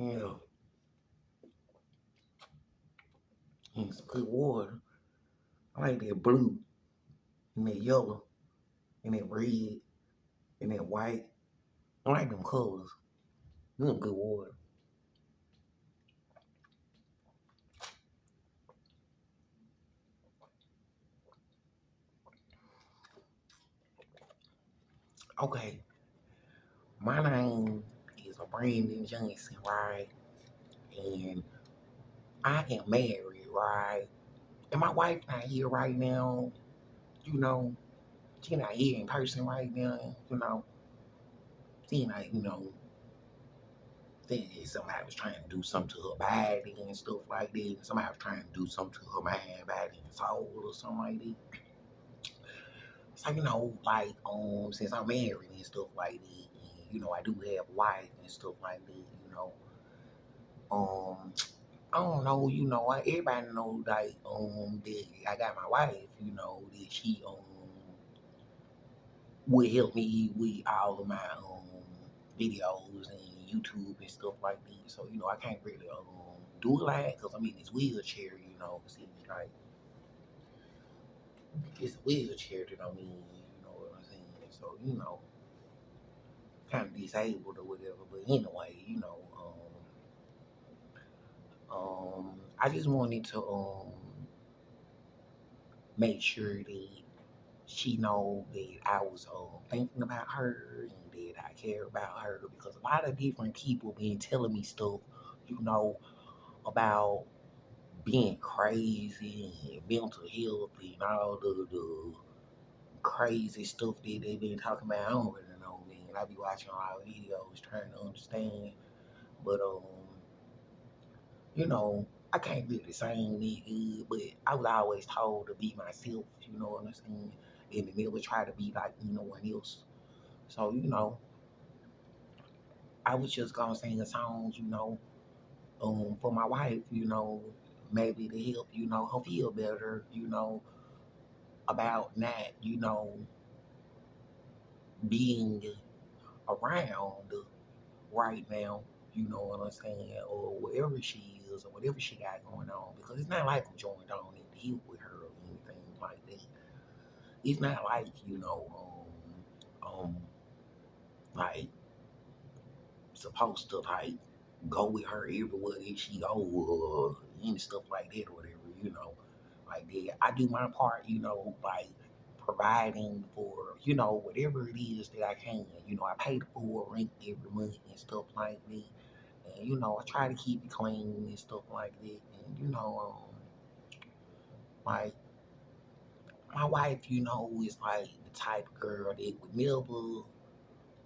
Yeah, and some good water. I like that blue and that yellow and that red and that white. I like them colors. Them good water. Okay, my name is Brandon Johnson, right? And I am married, right? And my wife not here right now. You know, she not here in person right now. She not, then somebody was trying to do something to her body and stuff like that. Somebody was trying to do something to her mind, body, and soul or something like that. So, since I'm married and stuff like that, and, I do have a wife and stuff like that, um, I don't know, everybody know, that I got my wife, that she, would help me with all of my, videos and YouTube and stuff like that. So, I can't really, do a lot because I'm in this wheelchair, see, like, it's a wheelchair that I'm in, you know what I'm saying? So, kind of disabled or whatever. But anyway, I just wanted to make sure that she know that I was thinking about her and that I care about her because a lot of different people been telling me stuff, you know, about being crazy and mental health and all the crazy stuff that they been talking about. I don't really know, man. I be watching all the videos trying to understand, but you know, I can't really sing that good, but I was always told to be myself, you know what I'm saying? And to never try to be like anyone else. So, I was just gonna sing a song, for my wife, maybe to help, her feel better, about not, being around right now, you know what I'm saying, or wherever she is or whatever she got going on. Because it's not like I'm joined on in the heat with her or anything like that. It's not like, like supposed to like go with her everywhere that she go or any stuff like that or whatever, like that. I do my part, like providing for, whatever it is that I can. I pay the full rent every month and stuff like that. And I try to keep it clean and stuff like that. And like my wife, is like the type of girl that would never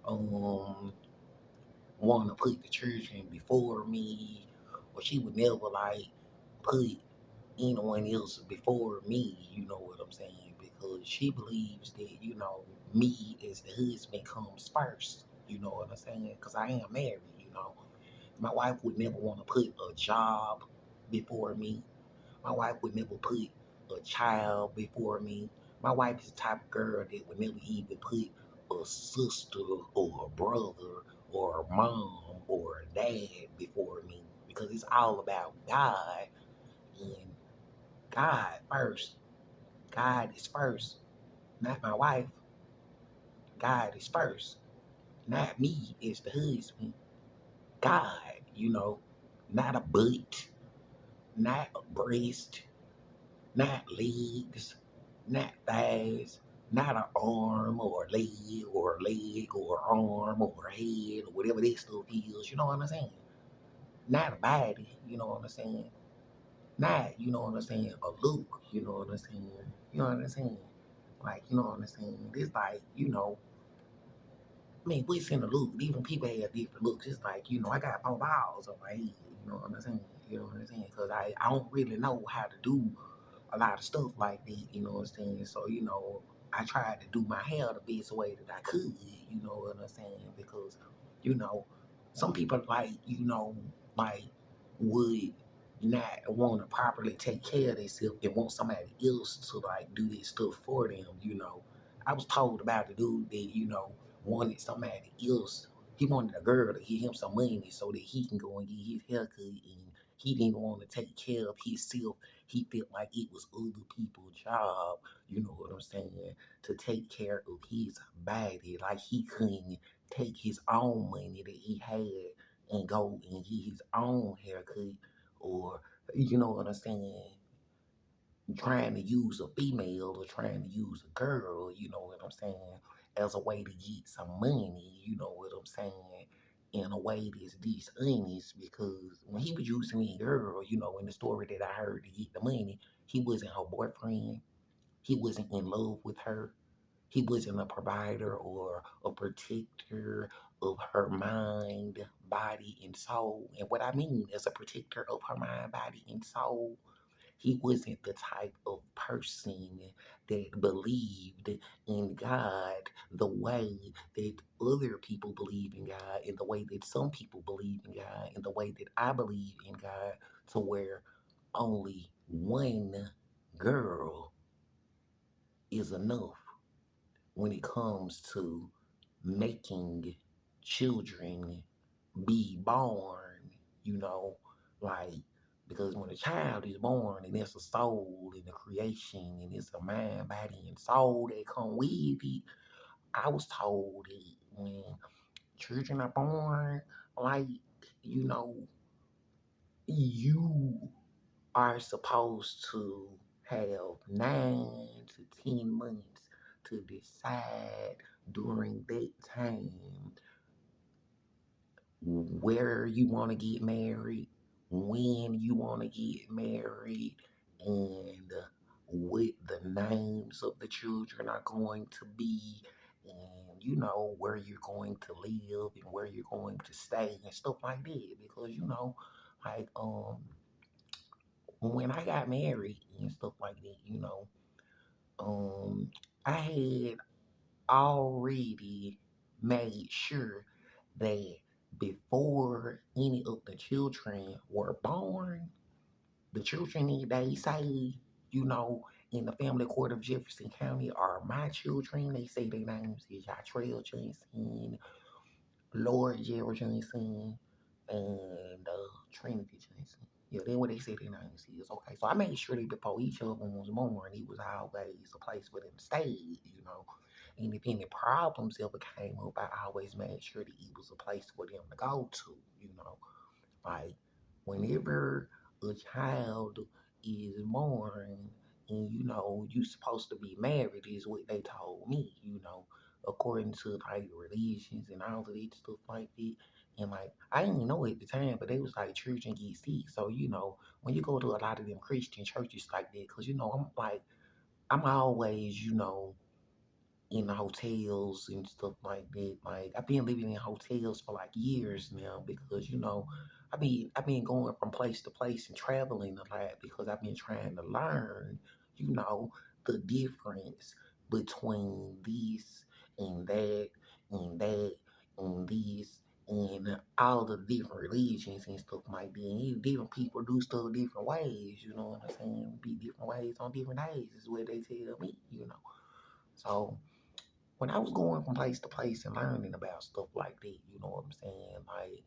um want to put the children before me, or she would never like put anyone else before me. You know what I'm saying? Because she believes that me as the husband comes first. You know what I'm saying? Because I am married. My wife would never want to put a job before me. My wife would never put a child before me. My wife is the type of girl that would never even put a sister or a brother or a mom or a dad before me because it's all about God and God first. God is first, not my wife. God is first, not me as the husband. God, not a butt, not a breast, not legs, not thighs, not an arm or a leg or arm or a head or whatever that stuff is, you know what I'm saying? Not a body, you know what I'm saying? Not, you know what I'm saying, a look, you know what I'm saying? You know what I'm saying? Like, you know what I'm saying? It's like, I mean, what's in the look? Different people have different looks. It's like, I got 4 balls on my head, you know what I'm saying? You know what I'm saying? Because I don't really know how to do a lot of stuff like that, you know what I'm saying? So, I tried to do my hair the best way that I could, you know what I'm saying? Because, you know, some people like would not want to properly take care of themselves and want somebody else to like do this stuff for them, I was told about the dude that, wanted somebody else He wanted a girl to give him some money so that he can go and get his haircut, and he didn't want to take care of himself. He felt like it was other people's job, you know what I'm saying, to take care of his body. Like he couldn't take his own money that he had and go and get his own haircut, or you know what I'm saying, trying to use a female or trying to use a girl, you know what I'm saying, as a way to get some money, you know what I'm saying, in a way that's dishonest, because when he was using a girl, you know, in the story that I heard to get the money, he wasn't her boyfriend. He wasn't in love with her. He wasn't a provider or a protector of her mind, body, and soul. And what I mean as a protector of her mind, body, and soul, he wasn't the type of person that believed in God the way that other people believe in God, in the way that some people believe in God, in the way that I believe in God, to where only one girl is enough when it comes to making children be born, you know, like, because when a child is born and it's a soul and a creation and it's a mind, body, and soul that come with it, I was told that when children are born, like, you know, you are supposed to have 9 to 10 months to decide during that time where you want to get married, when you want to get married, and what the names of the children are going to be, and you know where you're going to live and where you're going to stay and stuff like that. Because you know, like when I got married and stuff like that, you know, I had already made sure that before any of the children were born, the children that they say, you know, in the family court of Jefferson County are my children. They say their names is Yatrell Johnson, Lord Gerald Johnson, and Trinity Johnson. Yeah, then what they said their names is. Okay, so I made sure that before each of them was born, it was always a place for them to stay, you know. And if any problems ever came up, I always made sure that it was a place for them to go to, you know. Like, whenever a child is born and, you know, you supposed to be married is what they told me, you know, according to, like, religions and all of that stuff like that. And, like, I didn't know at the time, but they was like, children get sick. So, you know, when you go to a lot of them Christian churches like that, because, you know, I'm always, you know, in hotels and stuff like that. Like I've been living in hotels for like years now because you know I've been going from place to place and traveling a lot because I've been trying to learn, you know, the difference between this and that and that and this and all the different religions and stuff like that. And different people do stuff different ways, you know what I'm saying? Be different ways on different days is what they tell me, you know. So when I was going from place to place and learning about stuff like that, you know what I'm saying? Like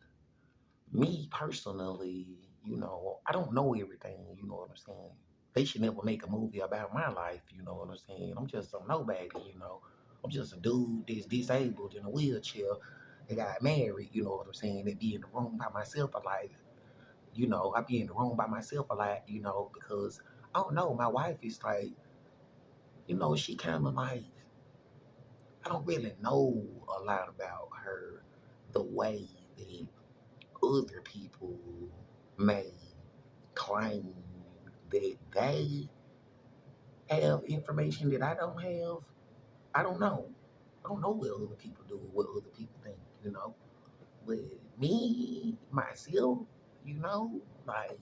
me personally, you know, I don't know everything, you know what I'm saying? They should never make a movie about my life, you know what I'm saying? I'm just some nobody, you know. I'm just a dude that's disabled in a wheelchair that got married, you know what I'm saying? That be in the room by myself a lot, you know, I be in the room by myself a lot, you know, because I don't know, my wife is like, you know, she kind of like I don't really know a lot about her the way that other people may claim that they have information that I don't have. I don't know. I don't know what other people do or what other people think, you know. But me, myself, you know, like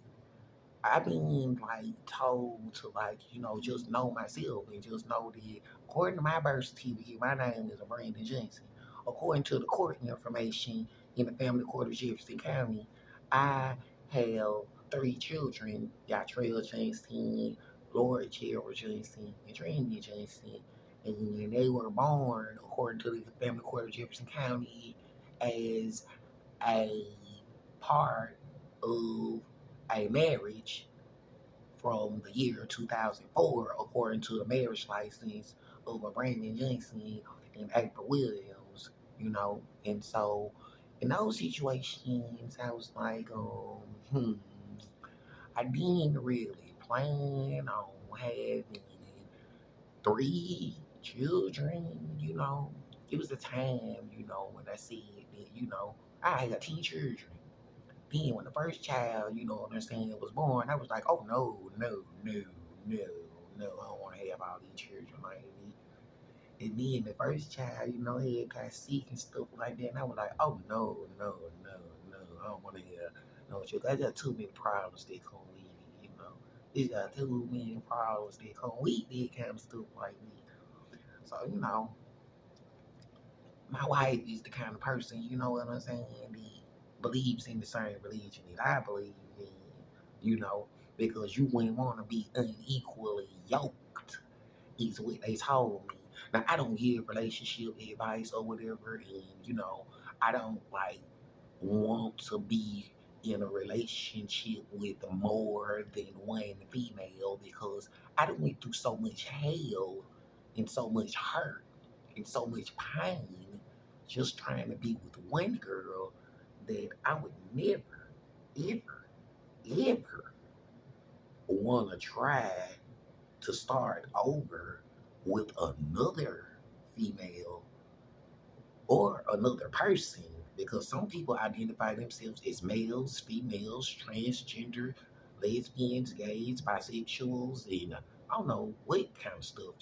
I've been like told to like, you know, just know myself and just know that according to my birth certificate, my name is Brandon Johnson. According to the court information in the family court of Jefferson County, I have 3 children, Yatrell Johnson, Lord Gerald Johnson, and Trinity Johnson. And they were born according to the family court of Jefferson County as a part of a marriage from the year 2004, according to the marriage license of a Brandon Johnson and April Williams, And so, in those situations, I was like, I didn't really plan on having three children. It was a time, when I said that, I got 10 children. Then when the first child, what I'm saying, was born, I was like, oh no, no, no, no, no, I don't want to have all these children like me. And then the first child, he got sick and stuff like that. And I was like, oh no, no, no, no, I don't want to have no children. I got too many problems that come with it. It's got too many problems that come with that kind of stuff like that. So, my wife is the kind of person, you know what I'm saying, that believes in the same religion that I believe in, you know, because you wouldn't want to be unequally yoked, is what they told me. Now, I don't give relationship advice or whatever, and, I don't like want to be in a relationship with more than one female because I done went through so much hell and so much hurt and so much pain just trying to be with one girl that I would never, ever, ever want to try to start over with another female or another person, because some people identify themselves as males, females, transgender, lesbians, gays, bisexuals, and I don't know what kind of stuff,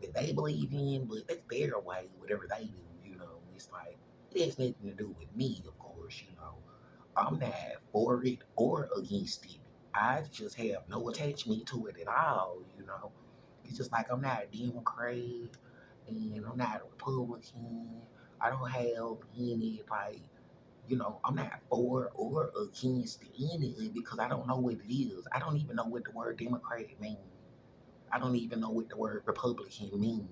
that they believe in, but that's their way, whatever they do. It's like, it has nothing to do with me, of course. I'm not for it or against it. I just have no attachment to it at all. It's just like I'm not a Democrat and I'm not a Republican. I don't have any I'm not for or against anything because I don't know what it is. I don't even know what the word Democrat means. I don't even know what the word Republican means.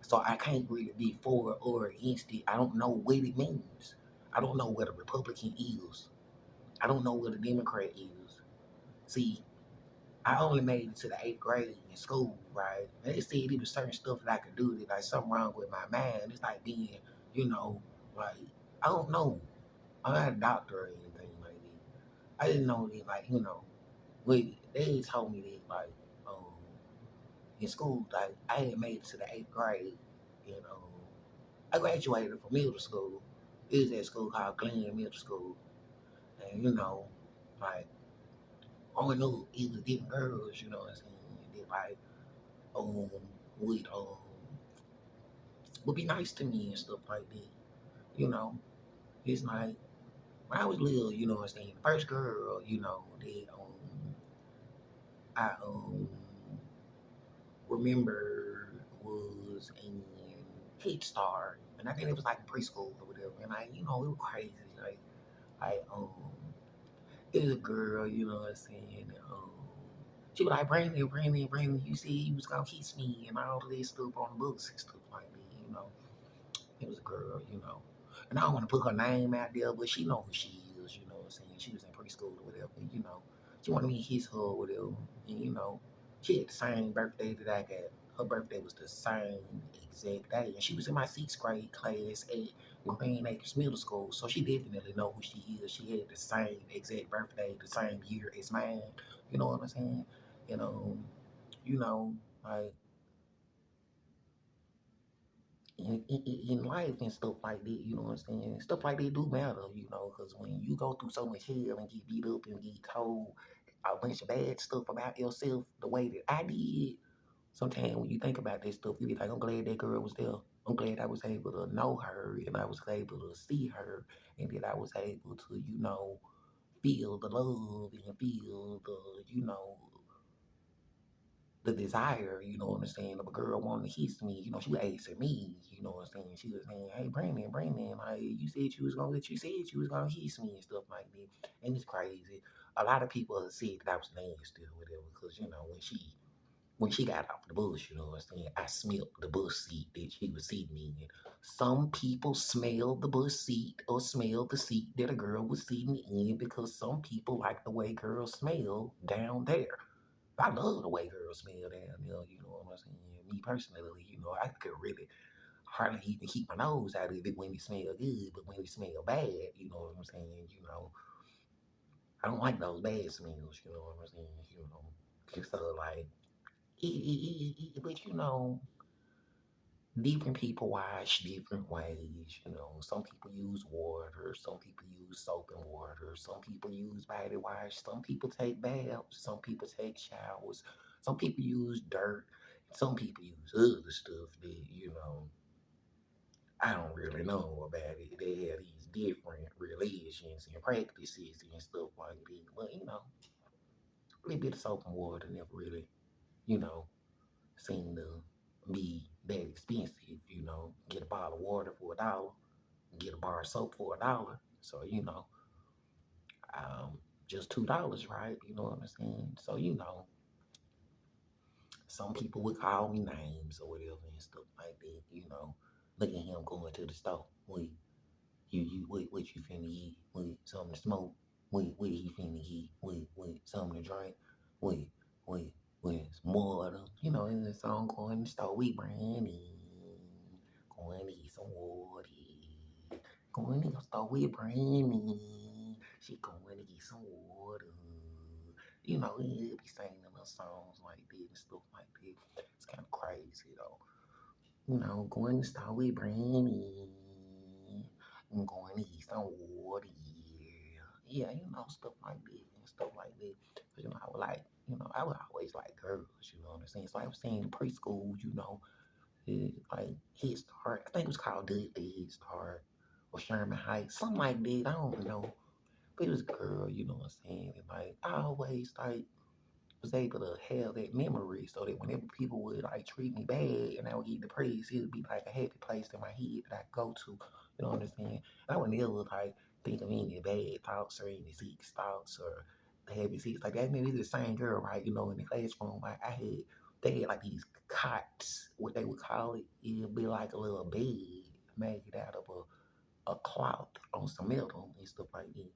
So I can't really be for or against it. I don't know what it means. I don't know what a Republican is. I don't know what a Democrat is. See, I only made it to the eighth grade in school, right? And they said it was certain stuff that I could do that like something wrong with my mind. It's like being, you know, like I don't know. I'm not a doctor or anything like that. I didn't know that when they told me that um in school, like I had made it to the eighth grade and I graduated from middle school. It was at a school called Glen Middle School. And like growing up it was different girls, you know what I'm saying? That um would would be nice to me and stuff like that. You know, it's like when I was little, you know what I'm saying. The first girl, that I remember was in Head Start, and I think it was like in preschool or whatever. And it was crazy. Like it was a girl, you know what I'm saying. She was like, Brandon, Brandon, Brandon, you said you was gonna kiss me and all of this stuff on the books and stuff like that. It was a girl. And I don't want to put her name out there, but she know who she is, you know what I'm saying? She was in preschool or whatever. She wanted me to kiss her or whatever. And she had the same birthday that I got. Her birthday was the same exact day. And she was in my sixth grade class at Green Acres Middle School. So she definitely know who she is. She had the same exact birthday, the same year as mine. You know what I'm saying? And you know, like in life and stuff like that, you know what I'm saying? Stuff like that do matter, because when you go through so much hell and get beat up and get told a bunch of bad stuff about yourself the way that I did, sometimes when you think about that stuff, you be like, I'm glad that girl was there. I'm glad I was able to know her and I was able to see her and that I was able to, feel the love and feel the desire, you know what I'm saying, of a girl wanting to kiss me. She was asking me, you know what I'm saying. She was saying, hey, Brandon, Brandon, like, you said you was gonna kiss me and stuff like that. And it's crazy. A lot of people have said that I was nasty or whatever, because, when she when she got off the bus, you know what I'm saying, I smelled the bus seat that she was sitting in. Some people smell the bus seat or smell the seat that a girl was sitting in because some people like the way girls smell down there. I love the way girls smell down there, you know what I'm saying? Me personally, you know, I could really hardly even keep my nose out of it when it smell good, but when it smell bad, you know what I'm saying, you know, I don't like those bad smells, you know what I'm saying, you know. Just like, but you know, different people wash different ways. You know, some people use water, some people use soap and water, some people use body wash, some people take baths, some people take showers, some people use dirt, some people use other stuff that, you know, I don't really know about it. They have these different religions and practices and stuff like that. But, you know, a little bit of soap and water never really, you know, seem to be that expensive, you know. Get a bottle of water for $1, get a bar of soap for $1. So, you know, just $2, right? You know what I'm saying? So, you know, some people would call me names or whatever and stuff like that, you know. Look at him going to the store. What you finna eat? What, something to smoke? What he finna eat? What, something to drink? What, what, what, some water? You know, in the song going to the store, we Brandy. Going to get some water. Going to the store with Brandy. She going to get some water. You know, he'll be singing little songs like that and stuff like that. It's kind of crazy though. You know, going to store with Brandy. I'm going to eat some water. Yeah, you know, stuff like that and stuff like that. But, you know, I would like, you know, I would always like girls, you know what I'm saying? So I was saying in preschool, you know, like Head Start. I think it was called Dudley Head Start or Sherman Heights, something like that. I don't know. But it was a girl, you know what I'm saying? And like I always like was able to have that memory so that whenever people would like treat me bad and I would get depressed, it would be like a happy place in my head that I could go to. You know what I'm saying? I would never like think of any bad thoughts or any sick thoughts or the happy seats like that. Maybe the same girl, right? You know, in the classroom, I had they had like these cots, what they would call it. It'd be like a little bed made out of a cloth on some metal and stuff like that.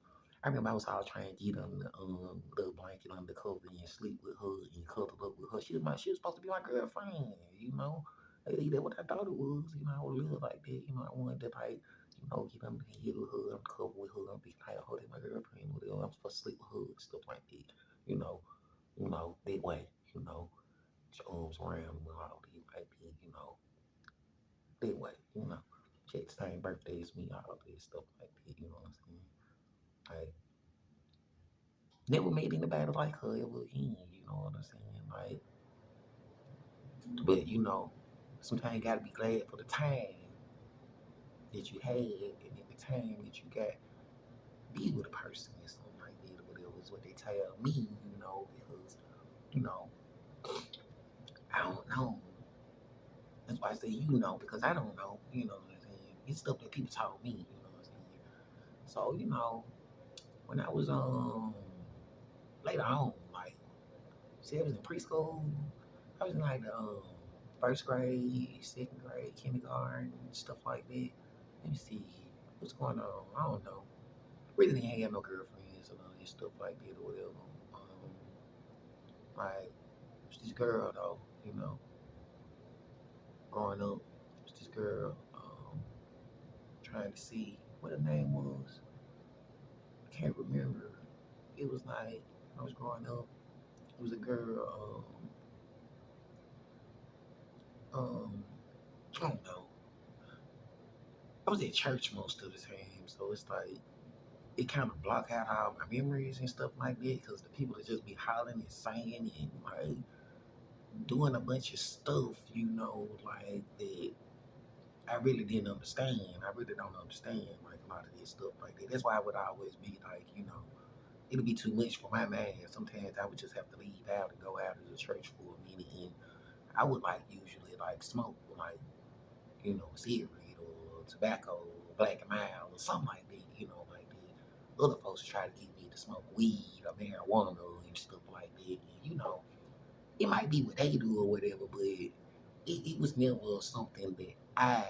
I remember I was all trying to get on the little blanket under the cover and sleep with her and cuddle up with her. She was supposed to be my girlfriend, you know. That's what I thought it was, you know. I would live like that, you know. I wanted to like, you know, get under the head with her, and cover with her, and be like, oh, that's my girlfriend, whatever. I'm supposed to sleep with her and stuff like that, you know, that way, you know. Your arms around and all that, like that, you know, that way, you know. She had the same birthday as me, all that stuff like that, you know what I'm saying? Like, never made anybody like her ever again, you know what I'm saying? Like, but you know, sometimes you gotta be glad for the time that you had and at the time that you got be with a person and something like that or whatever is what they tell me, you know, because, you know, I don't know. That's why I say you know, because I don't know, you know what I'm saying? It's stuff that people taught me, you know what I'm saying? So, you know, when I was later on, like see, I was in preschool. I was in like the first grade, second grade, kindergarten, stuff like that. Let me see what's going on. I don't know. Really didn't have no girlfriends and all this stuff like that or whatever. Like this girl though, you know, growing up, this girl trying to see what her name was. I can't remember. It was like I was growing up. It was a girl. I don't know. I was at church most of the time, so it's like it kind of block out all my memories and stuff like that because the people that just be hollering and singing and like doing a bunch of stuff, you know, like that I really didn't understand. I really don't understand like a lot of this stuff like that. That's why I would always be like, you know, it'll be too much for my mind. Sometimes I would just have to leave out and go out of the church for a minute and I would like usually like smoke like you know, cigarette or tobacco or black and mild or something like that, you know, like that. Other folks try to get me to smoke weed or marijuana and stuff like that. And, you know, It might be what they do or whatever, but it was never something that I,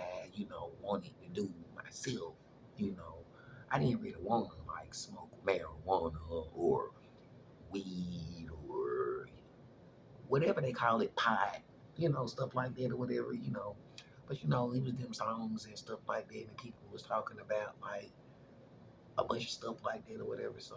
wanted to do myself. You know, I didn't really want to like smoke marijuana or weed or whatever they call it, pot, stuff like that or whatever, But it was them songs and stuff like that, and people was talking about like a bunch of stuff like that or whatever. So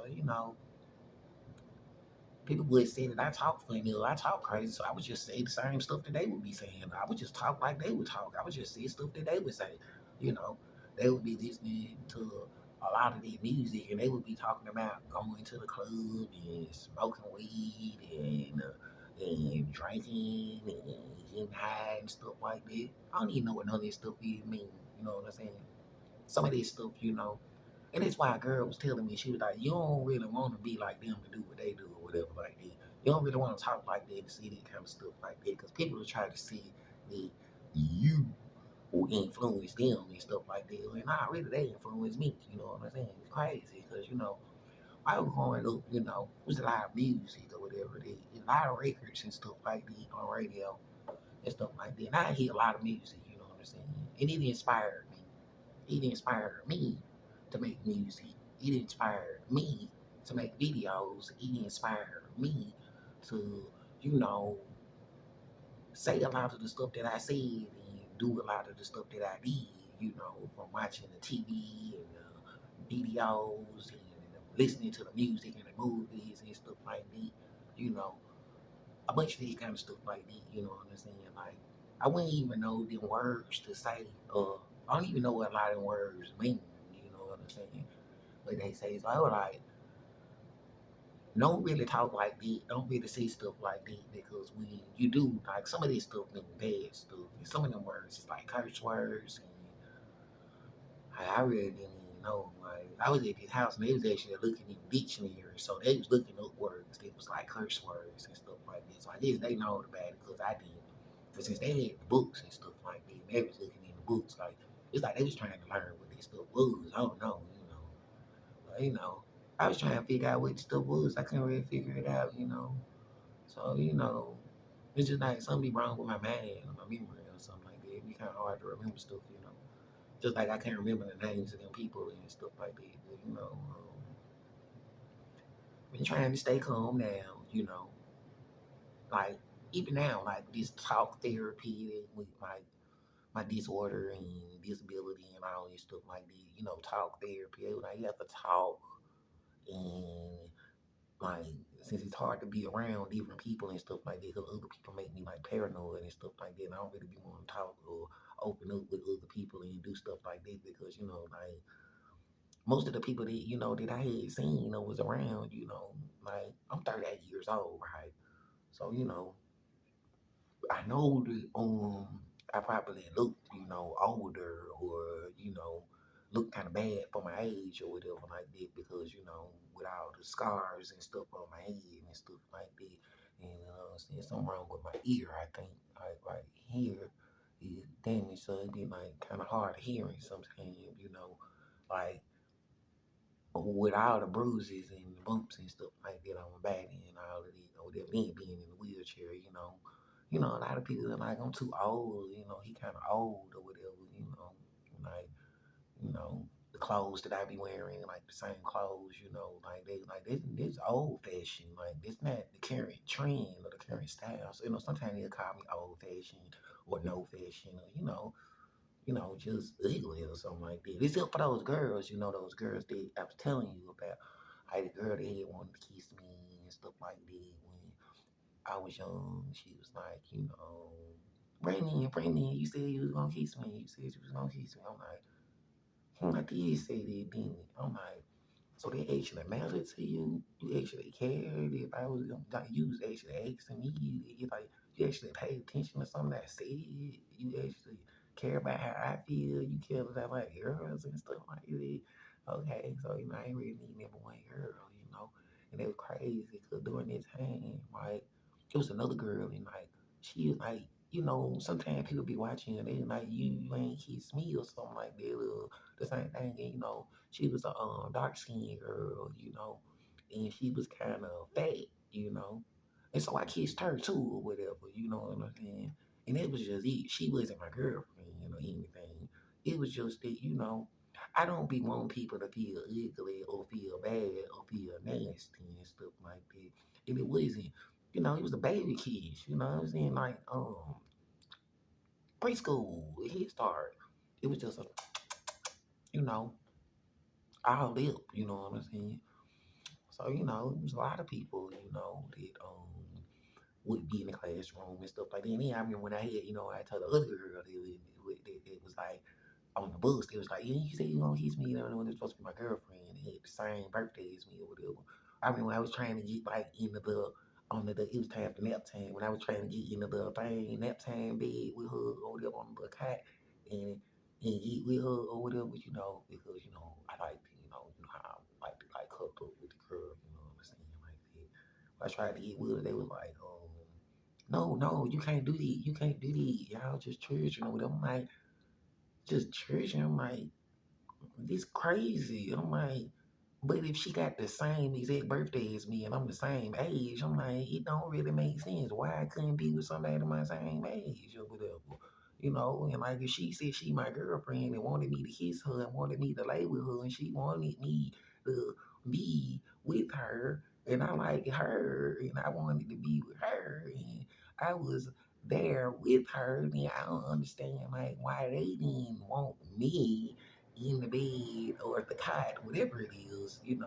people would say that I talk funny or I talk crazy, so I would just say the same stuff that they would be saying. I would just talk like they would talk. I would just say stuff that they would say. You know, they would be listening to a lot of their music, and they would be talking about going to the club and smoking weed and drinking and getting high and stuff like that. I don't even know what none of this stuff even mean. You know what I'm saying? Some of this stuff, and that's why a girl was telling me, she was like, you don't really want to be like them to do what they do or whatever like that. You don't really want to talk like that and see that kind of stuff like that because people are trying to see that you will influence them and stuff like that. And not really, they influence me. You know what I'm saying? It's crazy because, I was growing up, it was a lot of music or whatever. A lot of records and stuff like that on radio and stuff like that. And I hear a lot of music, you know what I'm saying? And it inspired me. It inspired me to make music. It inspired me to make videos. It inspired me to, you know, say a lot of the stuff that I said and do a lot of the stuff that I did, from watching the TV and the videos and listening to the music and the movies and stuff like that, you know, a bunch of these kind of stuff like that, you know what I'm saying? Like, I wouldn't even know the words to say. I don't even know what a lot of words mean, you know what I'm saying? But they say, so I was like, don't really talk like that. Don't really say stuff like that because when you do, like, some of this stuff mean bad stuff. And some of them words is like curse words. And I really didn't even know. Like, I was at this house and they was actually looking in dictionaries. So they was looking up words that was like curse words and stuff like that. So I guess they know about it because I did. But since they had the books and stuff like that, they was looking in the books. Like, it's like they was trying to learn what this stuff was. I don't know. But, I was trying to figure out what the stuff was. I couldn't really figure it out. So, it's just like something be wrong with my mind or my memory or something like that. It'd be kind of hard to remember stuff. Just like I can't remember the names of them people and stuff like that. But, been trying to stay calm now, like even now, like this talk therapy with my disorder and disability and all this stuff like that, talk therapy. Like you have to talk and like since it's hard to be around different people and stuff like that, because other people make me like paranoid and stuff like that. And I don't really be wanting to talk or open up with other people and do stuff like that because like most of the people that that I had seen or was around, like I'm 38 years old, right? So I know that I probably look, older or, look kind of bad for my age or whatever like that because, with all the scars and stuff on my head and stuff like that. And there's something wrong with my ear, I think. Like right here is damaged, so it'd be like kind of hard hearing sometimes, like with all the bruises and the bumps and stuff like that on my back and all of it, or that me being in the wheelchair, a lot of people are like, I'm too old, he kind of old or whatever, like, the clothes that I be wearing, like the same clothes, like this old fashioned, like this not the current trend or the current style. So, sometimes they'll call me old fashioned or no fashion or, just ugly or something like that. Except for those girls, those girls that I was telling you about. Like the girl that had wanted to kiss me and stuff like that when I was young. She was like, Brandon, you said you was gonna kiss me. You said you was gonna kiss me. I'm like, I did say that, didn't it? I'm like, so they actually mattered to you. You actually cared if I was like you was actually asking me. You actually paid attention to something that I said. You actually care about how I feel. You care about like girls and stuff like that. Okay, so I ain't really need number one girl. And it was crazy because during that time, right, it was another girl and like she was like, sometimes people be watching and they like you ain't kiss me or something like that or the same thing. And she was a dark skinned girl, and she was kind of fat, And so I kissed her too or whatever, you know what I'm saying? And it was just it. She wasn't my girlfriend, or anything. It was just that, I don't be wanting people to feel ugly or feel bad or feel nasty and stuff like that. And it wasn't, it was a baby kiss, you know what I'm saying? Like preschool, head start. It was just a, you know, all lip, you know what I'm saying? So, it was a lot of people, that would be in the classroom and stuff like that. And then I remember when I had, I told the other girl that was like on the bus, they was like, yeah, you said you gonna kiss me, when it's supposed to be my girlfriend, and had the same birthday as me or whatever. I remember when I was trying to get like into it was time for nap time, when I was trying to get into the thing, nap time bed with her or whatever on the cot and and eat with her or whatever, because I like to, how I like to like hook up with the girl, what I'm saying, like that. I tried to get with her, they was like, no, no, you can't do that. You can't do that. Y'all just children or whatever. I'm like, just children. I'm like, this crazy. I'm like, but if she got the same exact birthday as me and I'm the same age, I'm like, it don't really make sense. Why I couldn't be with somebody my same age or whatever. And like if she said she my girlfriend and wanted me to kiss her and wanted me to lay with her and she wanted me to be with her and I like her and I wanted to be with her and I was there with her, then I don't understand like why they didn't want me in the bed or the cot, whatever it is, the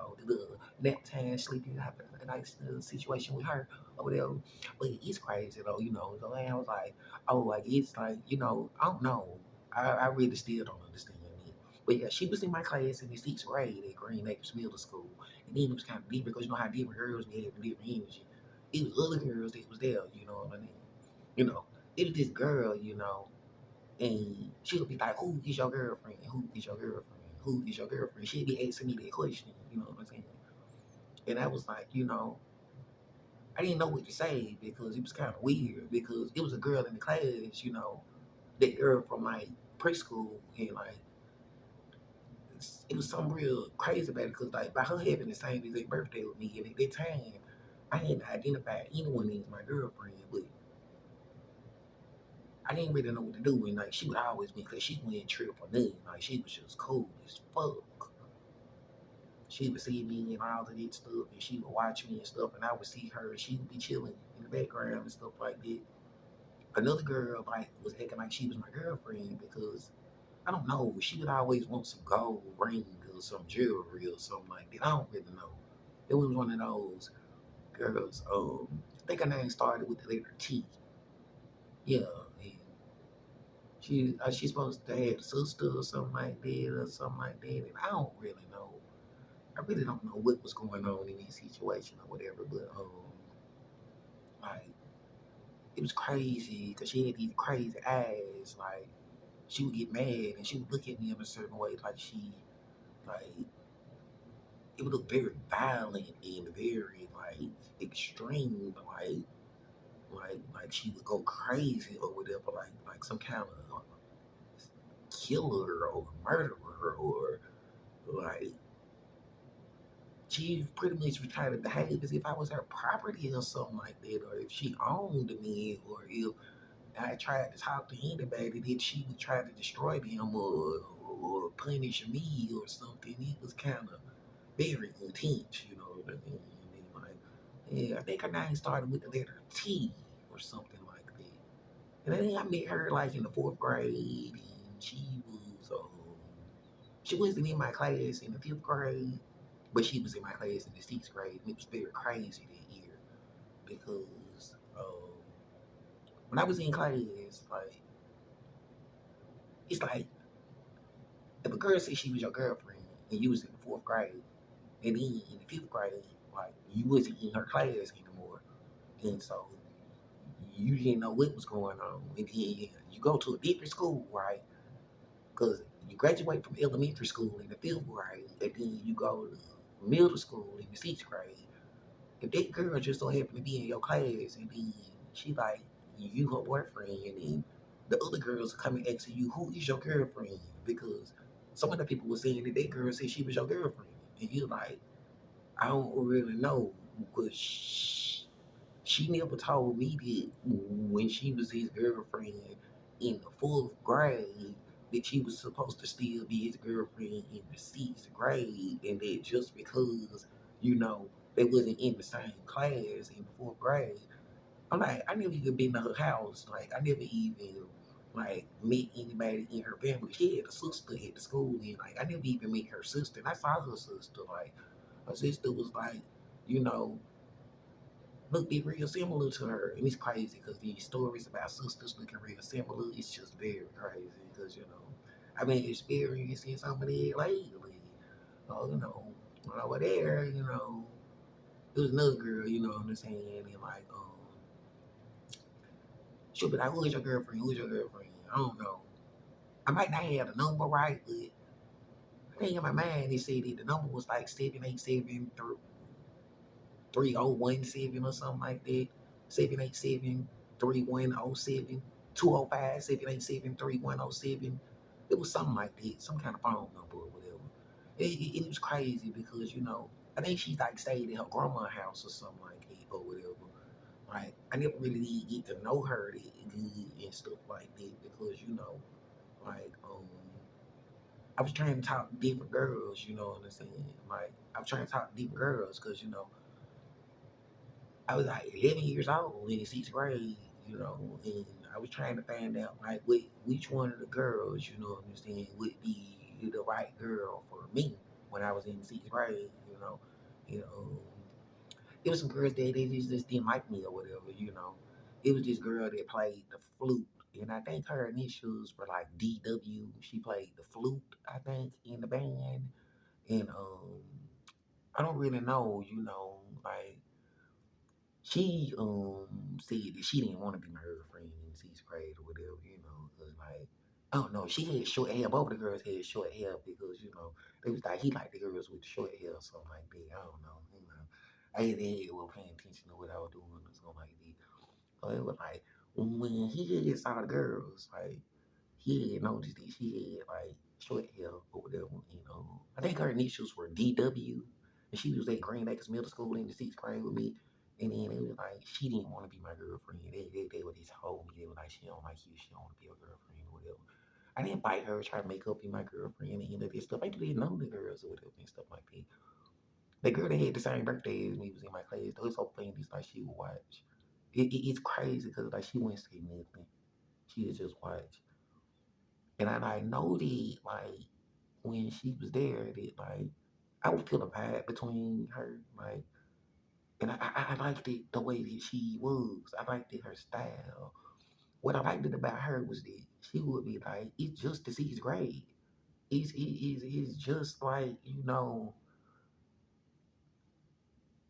nap time, sleeping, having a nice situation with her or whatever. But it's crazy though, So I was like, oh, like it's like, I don't know. I really still don't understand it. But yeah, she was in my class in the sixth grade at Green Acres Middle School. And then it was kind of different because you know how different girls be having different energy. It was other girls that was there, you know what I mean? You know, it was this girl, and she'll be like, who is your girlfriend? Who is your girlfriend? Who is your girlfriend? She'd be asking me that question, you know what I'm saying? And I was like, I didn't know what to say because it was kind of weird because it was a girl in the class, that girl from like preschool and like it was something real crazy about it because like by her having the same exact birthday with me and at that time I hadn't identified anyone as my girlfriend, but I didn't really know what to do and like she would always be because she wouldn't trip or nothing. Like she was just cool as fuck. She would see me and all of that stuff, and she would watch me and stuff, and I would see her, and she would be chilling in the background and stuff like that. Another girl like was acting like she was my girlfriend because I don't know, she would always want some gold ring or some jewelry or something like that. I don't really know. It was one of those girls. I think her name started with the letter T. Yeah, and she's supposed to have a sister or something like that or something like that, and I don't really know. I really don't know what was going on in this situation or whatever, but like it was crazy because she had these crazy eyes. Like she would get mad and she would look at me in a certain way, like it would look very violent and very like extreme, like she would go crazy or whatever, like some kind of killer or murderer or like she pretty much was trying to behave as if I was her property or something like that, or if she owned me, or if I tried to talk to anybody, then she would try to destroy them or punish me or something. It was kind of very intense, you know what I mean? And then, like, yeah, I think her name started with the letter T or something like that. And then I met her like in the fourth grade, and she wasn't in my class in the fifth grade, but she was in my class in the sixth grade. And it was very crazy that year because when I was in class, like it's like if a girl said she was your girlfriend and you was in the fourth grade, and then in the fifth grade, like you wasn't in her class anymore, and so you didn't know what was going on, and then you go to a different school, right? Because you graduate from elementary school in the fifth grade, and then you go to middle school in the sixth grade. If that girl just so happen to be in your class, and then she like you her boyfriend, and then the other girls are coming asking you who is your girlfriend because some of the people were saying that that girl said she was your girlfriend, and you like I don't really know because She never told me that when she was his girlfriend in the fourth grade, that she was supposed to still be his girlfriend in the sixth grade, and that just because, you know, they wasn't in the same class in the fourth grade. I'm like, I never even been to her house. Like, I never even like met anybody in her family. She had a sister at the school, and like I never even met her sister. And I saw her sister. Like, her sister was like, you know, looked real similar to her. And it's crazy because these stories about sisters looking real similar, it's just very crazy because, you know, I've been experiencing some of that lately. Oh, you know, when I was there, you know, it was another girl, you know what I'm saying? And like, she'll be like, who is your girlfriend? Who is your girlfriend? I don't know. I might not have the number right, but I think in my mind it said that the number was like 787 3017 or something like that. 787 3107 205 787 3107. It was something like that, some kind of phone number or whatever. It was crazy because, you know, I think she like stayed at her grandma's house or something like that or whatever. Like, I never really did get to know her that good and stuff like that because, you know, like, I was trying to talk to different girls, you know what I'm saying? Like, I was trying to talk to different girls because, you know, I was like 11 years old in sixth grade, you know, and I was trying to find out, like, which one of the girls, you know what I'm saying, would be the right girl for me when I was in sixth grade, you know. You know, it was some girls that they just didn't like me or whatever, you know. It was this girl that played the flute, and I think her initials were like DW. She played the flute, I think, in the band, and I don't really know, you know, like she said that she didn't want to be my girlfriend in sixth grade or whatever, you know, because like I don't know, she had short hair. Both of the girls had short hair because, you know, they was like he liked the girls with short hair or something like that. I don't know, you know. I had they were paying attention to what I was doing or something like that. So it was like when he had saw the girls, like he had noticed that she had like short hair or whatever, you know. I think her initials were DW, and she was at Green Acres Middle School in the sixth grade with me. And then it was like she didn't want to be my girlfriend. They would just told me they were like she don't like you, she don't want to be your girlfriend or whatever. I didn't fight her, try to make her be my girlfriend and of this stuff. I didn't know the girls or whatever and stuff like that. The girl that had the same birthday as me was in my class. Though it's so funny, it's like she would watch. It's crazy because like she wouldn't say nothing. She would just watch. And I know that like when she was there that like I would feel a vibe between her, like, and I liked it the way that she was. I liked it her style. What I liked it about her was that she would be like, it's just the sixth grade. It's just like, you know,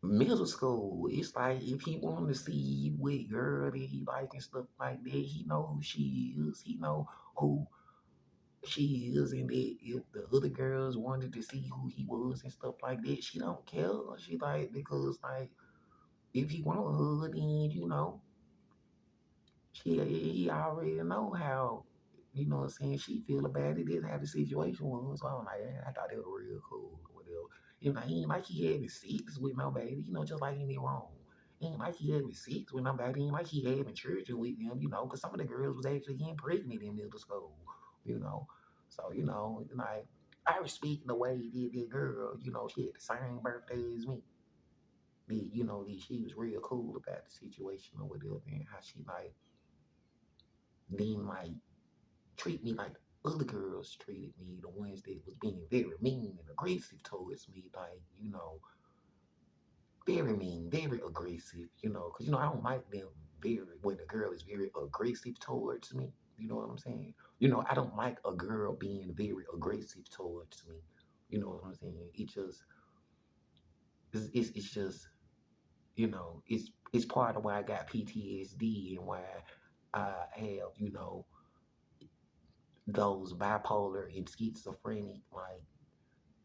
middle school. It's like if he wanted to see what girl that he like and stuff like that, he know who she is. He know who she is, and that if the other girls wanted to see who he was and stuff like that, she don't care. She like because like if he want her, then you know he already know how, you know what I'm saying, she feel about it. That's how the situation was. So I'm like, man, I thought they were real cool or whatever. You know, he ain't like he having sex with nobody, you know, just like any wrong. He ain't like he having sex with nobody. He ain't like he having children with them, you know, because some of the girls was actually getting pregnant in middle school, you know. So, you know, like, I respect the way he did that girl. You know, she had the same birthday as me. You know, that she was real cool about the situation or whatever and how she, like, didn't, like, treat me like other girls treated me, the ones that was being very mean and aggressive towards me, like, you know, very mean, very aggressive, you know, because, you know, I don't like them very, when the girl is very aggressive towards me, you know what I'm saying? You know, I don't like a girl being very aggressive towards me, you know what I'm saying? It's just, you know, it's part of why I got PTSD and why I have, you know, those bipolar and schizophrenic like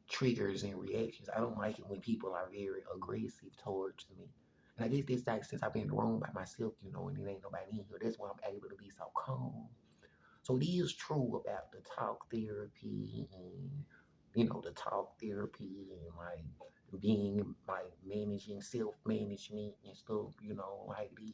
triggers and reactions. I don't like it when people are very aggressive towards me. And I guess this like since I've been in the room by myself, you know, and it ain't nobody in here, that's why I'm able to be so calm. So it is true about the talk therapy and, you know, the talk therapy and like being like managing self-management and stuff, like that,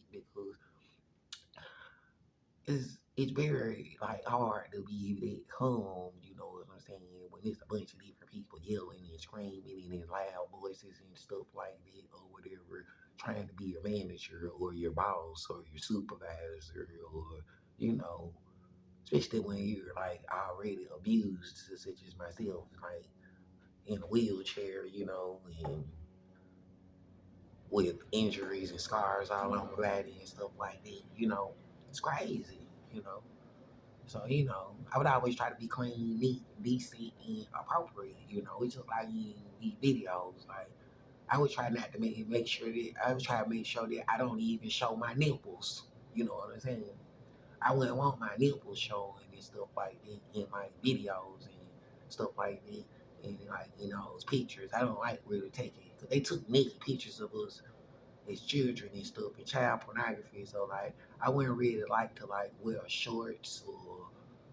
because it's very like hard to be that calm, you know what I'm saying, when there's a bunch of different people yelling and screaming and in loud voices and stuff like that or whatever, trying to be your manager or your boss or your supervisor or, you know, especially when you're like already abused, such as myself, like in a wheelchair, and with injuries and scars all on my body and stuff like that, it's crazy, you know. So, I would always try to be clean, neat, decent, and appropriate, It's just like in these videos. Like, I would try not to make sure that I would try to make sure that I don't even show my nipples. You know what I'm saying? I wouldn't want my nipples showing and stuff like that in my videos and stuff like that. And like, those pictures, I don't like really taking, because they took naked pictures of us as children and stuff and child pornography. So like I wouldn't really like to like wear shorts or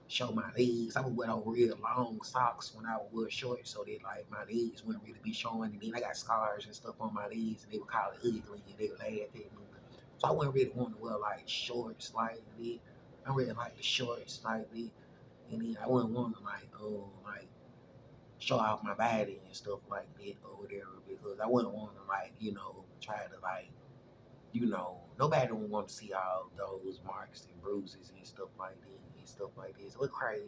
show my legs. I would wear on real long socks when I would wear shorts so that like my legs wouldn't really be showing. And then I got scars and stuff on my legs and they would call it ugly and they would laugh at me. So I wouldn't really want to wear like shorts like that. I really like the shorts like that. And then I wouldn't want to like show off my body and stuff like that or whatever because I wouldn't want to like, try to like nobody would want to see all those marks and bruises and stuff like that and stuff like this. We're crazy.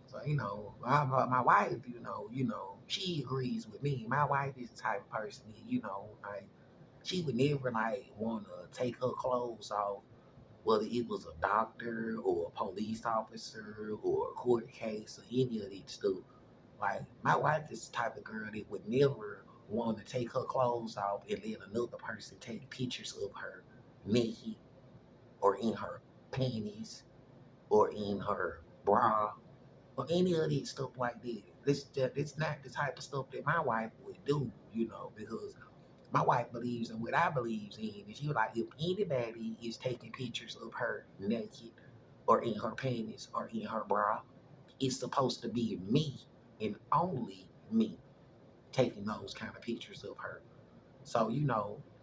So, my wife, she agrees with me. My wife is the type of person that, like she would never like want to take her clothes off, whether it was a doctor or a police officer or a court case or any of that stuff. Like my wife is the type of girl that would never want to take her clothes off and let another person take pictures of her naked or in her panties or in her bra or any of that stuff like that. It's not the type of stuff that my wife would do, because my wife believes in what I believes in. And she was like, if anybody is taking pictures of her naked or in her panties or in her bra, it's supposed to be me and only me taking those kind of pictures of her. So,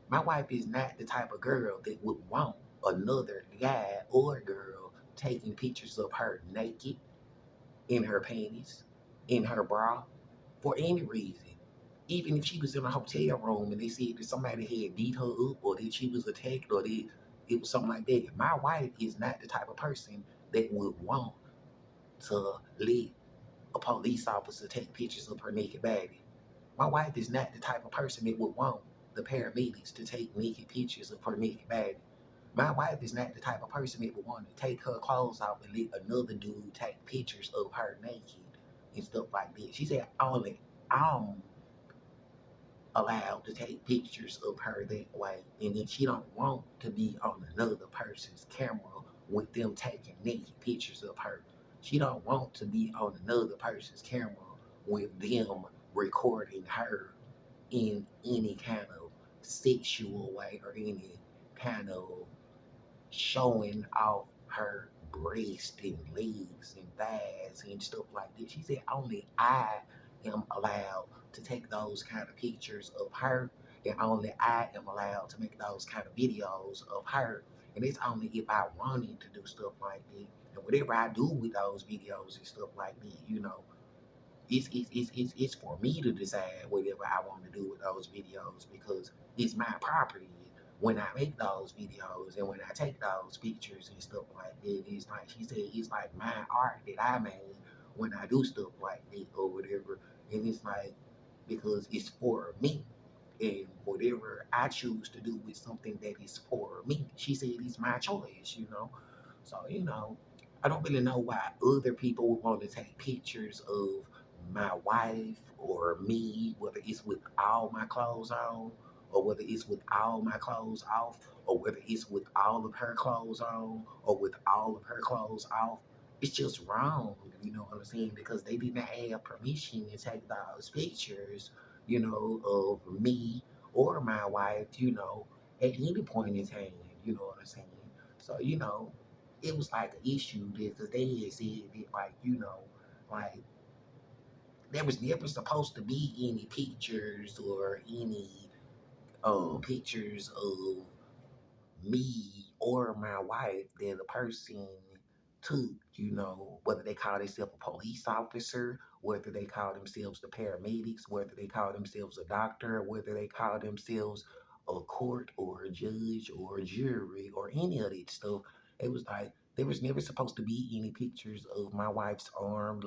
my wife is not the type of girl that would want another guy or girl taking pictures of her naked, in her panties, in her bra, for any reason. Even if she was in a hotel room and they said that somebody had beat her up or that she was attacked or that it was something like that. My wife is not the type of person that would want to let a police officer take pictures of her naked body. My wife is not the type of person that would want the paramedics to take naked pictures of her naked body. My wife is not the type of person that would want to take her clothes off and let another dude take pictures of her naked and stuff like that. She said only I'm allowed to take pictures of her that way, and then she don't want to be on another person's camera with them taking naked pictures of her. She don't want to be on another person's camera with them recording her in any kind of sexual way or any kind of showing off her breast and legs and thighs and stuff like that. She said only I am allowed to take those kind of pictures of her, and only I am allowed to make those kind of videos of her. And it's only if I wanted to do stuff like that. And whatever I do with those videos and stuff like that, it's for me to decide whatever I want to do with those videos because it's my property. When I make those videos and when I take those pictures and stuff like that, it's like she said, it's like my art that I made when I do stuff like that or whatever. And it's like because it's for me. And whatever I choose to do with something that is for me, she said it's my choice. So, I don't really know why other people would want to take pictures of my wife or me, whether it's with all my clothes on, or whether it's with all my clothes off, or whether it's with all of her clothes on, or with all of her clothes off. It's just wrong, you know what I'm saying? Because they did not have permission to take those pictures, of me or my wife, at any point in time, you know what I'm saying? So, it was like an issue because they had said that, like, like there was never supposed to be any pictures or any pictures of me or my wife that a person took, whether they call themselves a police officer, whether they call themselves the paramedics, whether they call themselves a doctor, whether they call themselves a court or a judge or a jury or any of that stuff. It was like there was never supposed to be any pictures of my wife's arm,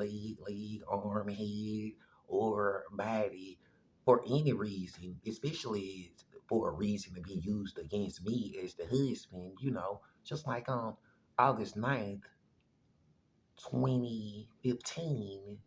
arm, head, or body for any reason, especially for a reason to be used against me as the husband, just like on August 9th, 2015,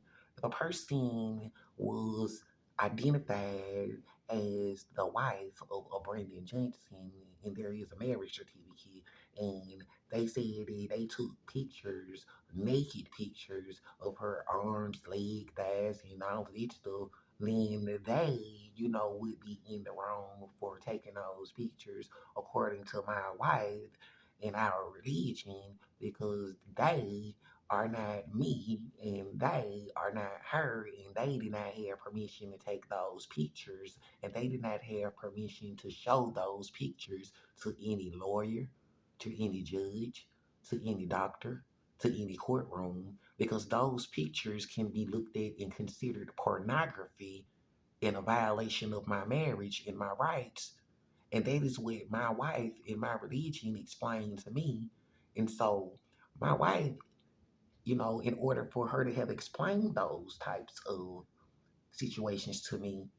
the person was identified as the wife of a Brandon Johnson, and there is a marriage certificate. And they said that they took pictures, naked pictures of her arms, legs, thighs, and all of that stuff. Then they, would be in the wrong for taking those pictures, according to my wife and our religion, because they are not me and they are not her, and they did not have permission to take those pictures, and they did not have permission to show those pictures to any lawyer, to any judge, to any doctor, to any courtroom, because those pictures can be looked at and considered pornography and a violation of my marriage and my rights. And that is what my wife and my religion explained to me. And so my wife, in order for her to have explained those types of situations to me,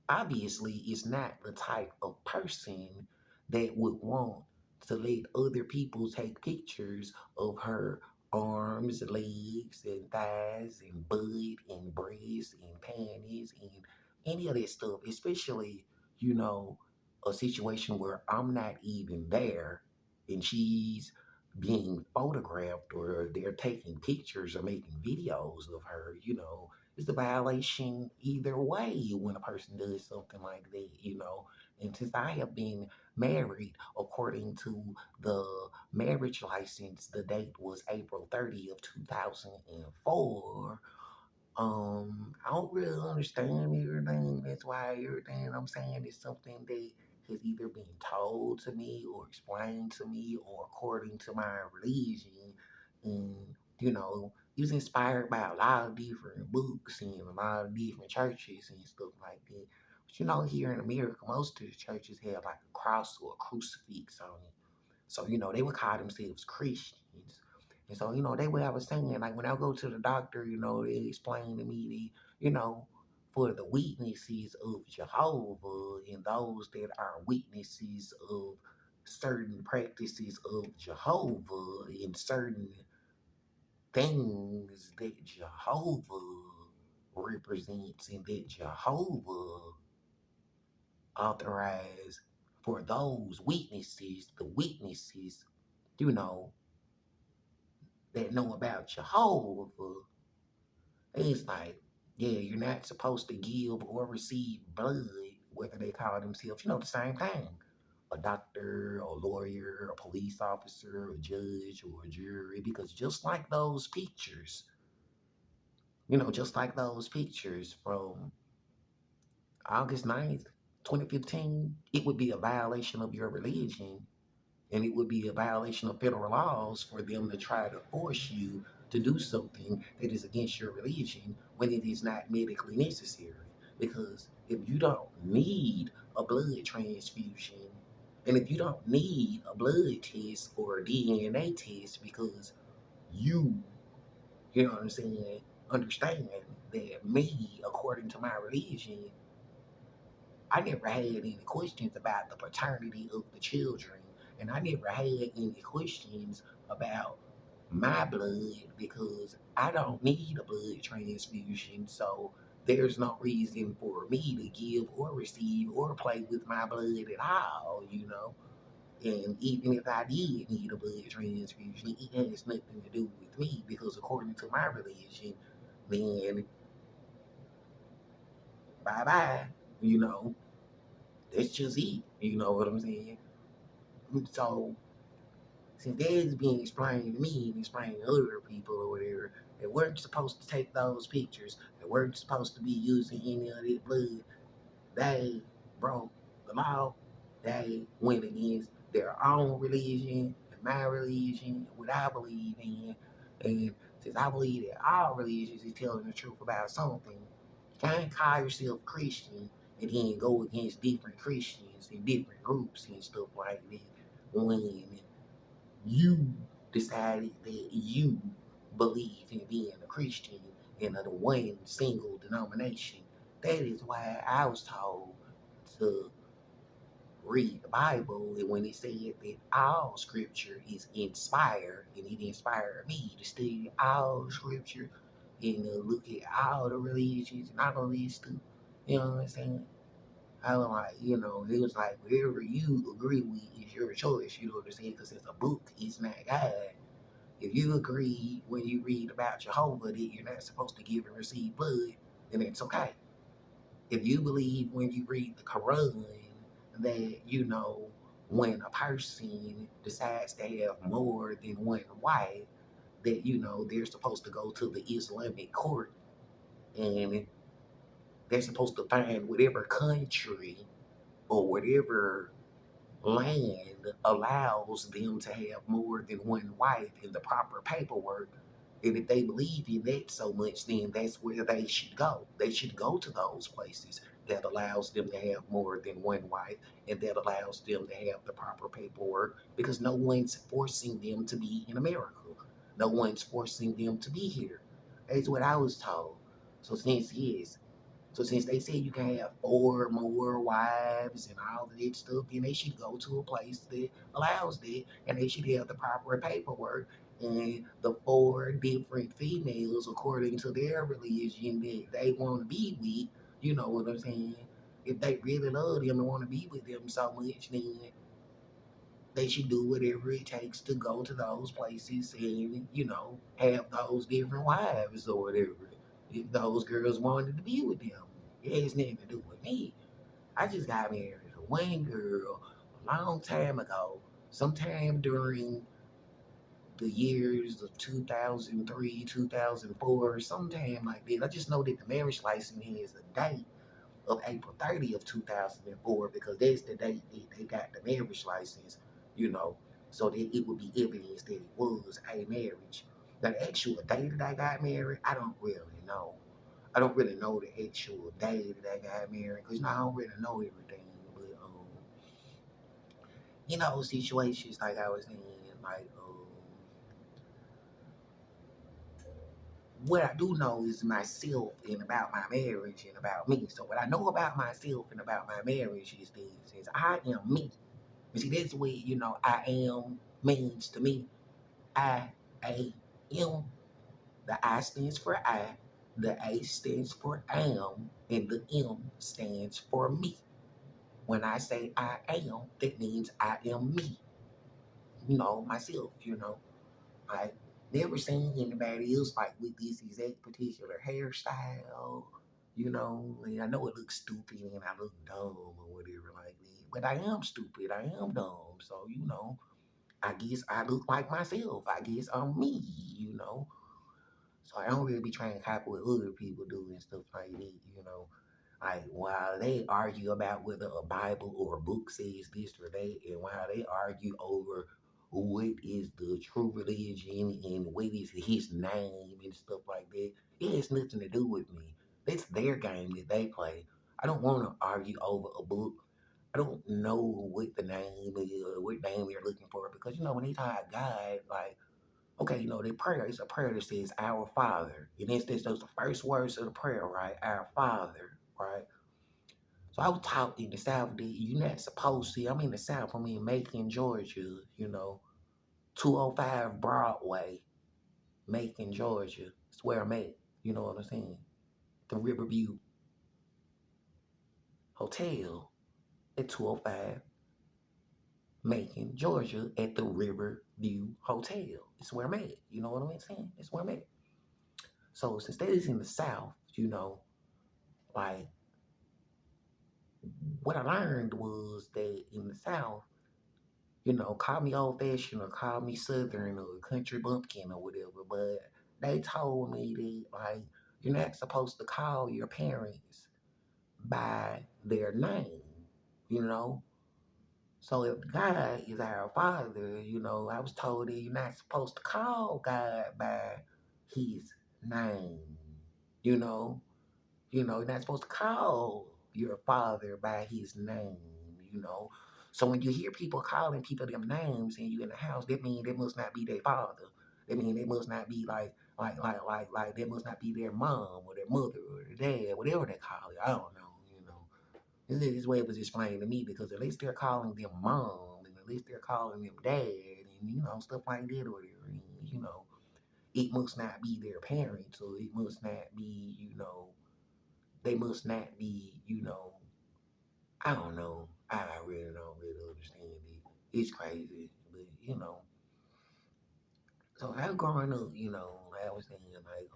obviously is not the type of person that would want to let other people take pictures of her arms, legs, and thighs, and butt, and breasts, and panties, and any of that stuff, especially, you know, a situation where I'm not even there and she's being photographed or they're taking pictures or making videos of her, it's a violation either way when a person does something like that. And since I have been married, according to the marriage license, the date was April 30th, 2004. I don't really understand everything. That's why everything I'm saying is something that has either been told to me or explained to me or according to my religion. And, it was inspired by a lot of different books and a lot of different churches and stuff like that. But here in America, most of the churches have like a cross or a crucifix on it. So, they would call themselves Christians. And so, they what I was saying, like when I go to the doctor, they explain to me that, for the witnesses of Jehovah and those that are witnesses of certain practices of Jehovah and certain things that Jehovah represents and that Jehovah authorized for those witnesses, the witnesses, you know, that know about Jehovah, it's like, yeah, you're not supposed to give or receive blood, whether they call themselves, the same thing. A doctor, a lawyer, a police officer, a judge, or a jury, because just like those pictures from August 9th, 2015, it would be a violation of your religion, and it would be a violation of federal laws for them to try to force you to do something that is against your religion when it is not medically necessary. Because if you don't need a blood transfusion, and if you don't need a blood test or a DNA test because you, you know what I'm saying, understand that me, according to my religion, I never had any questions about the paternity of the children, and I never had any questions about my blood because I don't need a blood transfusion. So there's no reason for me to give or receive or play with my blood at all. And even if I did need a blood transfusion, it has nothing to do with me because according to my religion, then bye bye. You know, that's just it. You know what I'm saying? So since that is being explained to me and explained to other people or whatever, they weren't supposed to take those pictures. They weren't supposed to be using any of that blood. They broke the law. They went against their own religion and my religion and what I believe in. And since I believe that all religions is telling the truth about something, you can't call yourself Christian and then go against different Christians and different groups and stuff like that when you decided that you believe in being a Christian in a one single denomination. That is why I was told to read the Bible, and when it said that all scripture is inspired, and it inspired me to study all scripture and look at all the religions and all of this stuff. You know what I'm saying? I was like, it was like whatever you agree with is your choice. You know what I'm saying? Because it's a book, it's not God. If you agree when you read about Jehovah that you're not supposed to give and receive blood, then it's okay. If you believe when you read the Quran that, when a person decides to have more than one wife, that, they're supposed to go to the Islamic court and they're supposed to find whatever country or whatever land allows them to have more than one wife in the proper paperwork. And if they believe in that so much, then that's where they should go. They should go to those places that allows them to have more than one wife and that allows them to have the proper paperwork because no one's forcing them to be in America. No one's forcing them to be here. That's what I was told. So since they said you can have four more wives and all of that stuff, then they should go to a place that allows that, and they should have the proper paperwork and the four different females according to their religion that they want to be with. You know what I'm saying? If they really love them and want to be with them so much, then they should do whatever it takes to go to those places and, have those different wives or whatever. If those girls wanted to be with them, it has nothing to do with me. I just got married to one girl a long time ago, sometime during the years of 2003, 2004, sometime like that. I just know that the marriage license has a date of April 30th of 2004 because that's the date that they got the marriage license, you know, so that it would be evidence that it was a marriage. The actual day that I got married, I don't really know. I don't really know the actual day that I got married because I don't really know everything. But, situations like I was in, like, what I do know is myself and about my marriage and about me. So what I know about myself and about my marriage is this: is I am me. You see, that's what I am means to me. I am. The I stands for I, the A stands for am, and the M stands for me. When I say I am, that means I am me. Myself. I never seen anybody else like with this exact particular hairstyle. And I know it looks stupid and I look dumb or whatever like that. But I am stupid. I am dumb. So, I guess I look like myself. I guess I'm me. So I don't really be trying to copy what other people do and stuff like that. Like while they argue about whether a Bible or a book says this or that, and while they argue over what is the true religion and what is his name and stuff like that, it has nothing to do with me. That's their game that they play. I don't want to argue over a book. I don't know what the name is or what name they're looking for because when they talk God, like okay, the prayer is a prayer that says Our Father. And that's those the first words of the prayer, right? Our Father, right? So I was taught in the South that you're not supposed to. I'm in the South. I'm in Macon, Georgia. 205 Broadway, Macon, Georgia. It's where I'm at. You know what I'm saying? The Riverview Hotel at 205 Macon, Georgia, at the Riverview Hotel. It's where I'm at. You know what I'm saying? It's where I'm at. So since that is in the South, like what I learned was that in the South, Call me old fashioned or call me southern or country bumpkin or whatever, but they told me that like you're not supposed to call your parents by their name, you know. So if God is our Father, I was told that you're not supposed to call God by His name, you know. You're not supposed to call your father by his name, you know. So when you hear people calling people them names and you in the house, that means they must not be their father. That means they must not be like they must not be their mom or their mother or their dad, whatever they call it. I don't know. This way it was explained to me because at least they're calling them mom and at least they're calling them dad and stuff like that or whatever. And, it must not be their parents or it must not be, they must not be, I don't know. I really don't really understand it. It's crazy, but So I was growing up, I was saying like,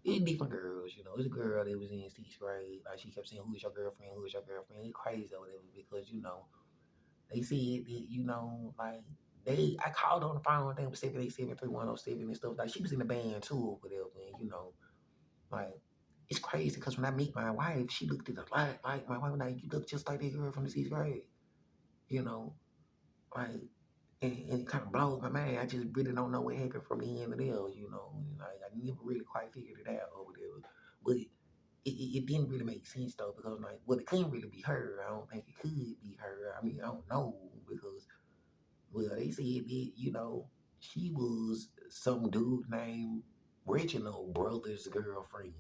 it's different girls, It's a girl that was in sixth grade. Like she kept saying, "Who is your girlfriend? Who is your girlfriend?" It's crazy or whatever because they said that like I called on the phone. They was 787-3107 and stuff. Like she was in the band too or whatever, and like. It's crazy because when I meet my wife, she looked at a lot like my wife. Like you look just like that girl from the sixth grade, you know. Like and it kind of blows my mind. I just really don't know what happened from the end of there. Like I never really quite figured it out or whatever. But it didn't really make sense though because like, well, it couldn't really be her. I don't think it could be her. I mean, I don't know because well, they said that she was some dude named Reginald brother's girlfriend.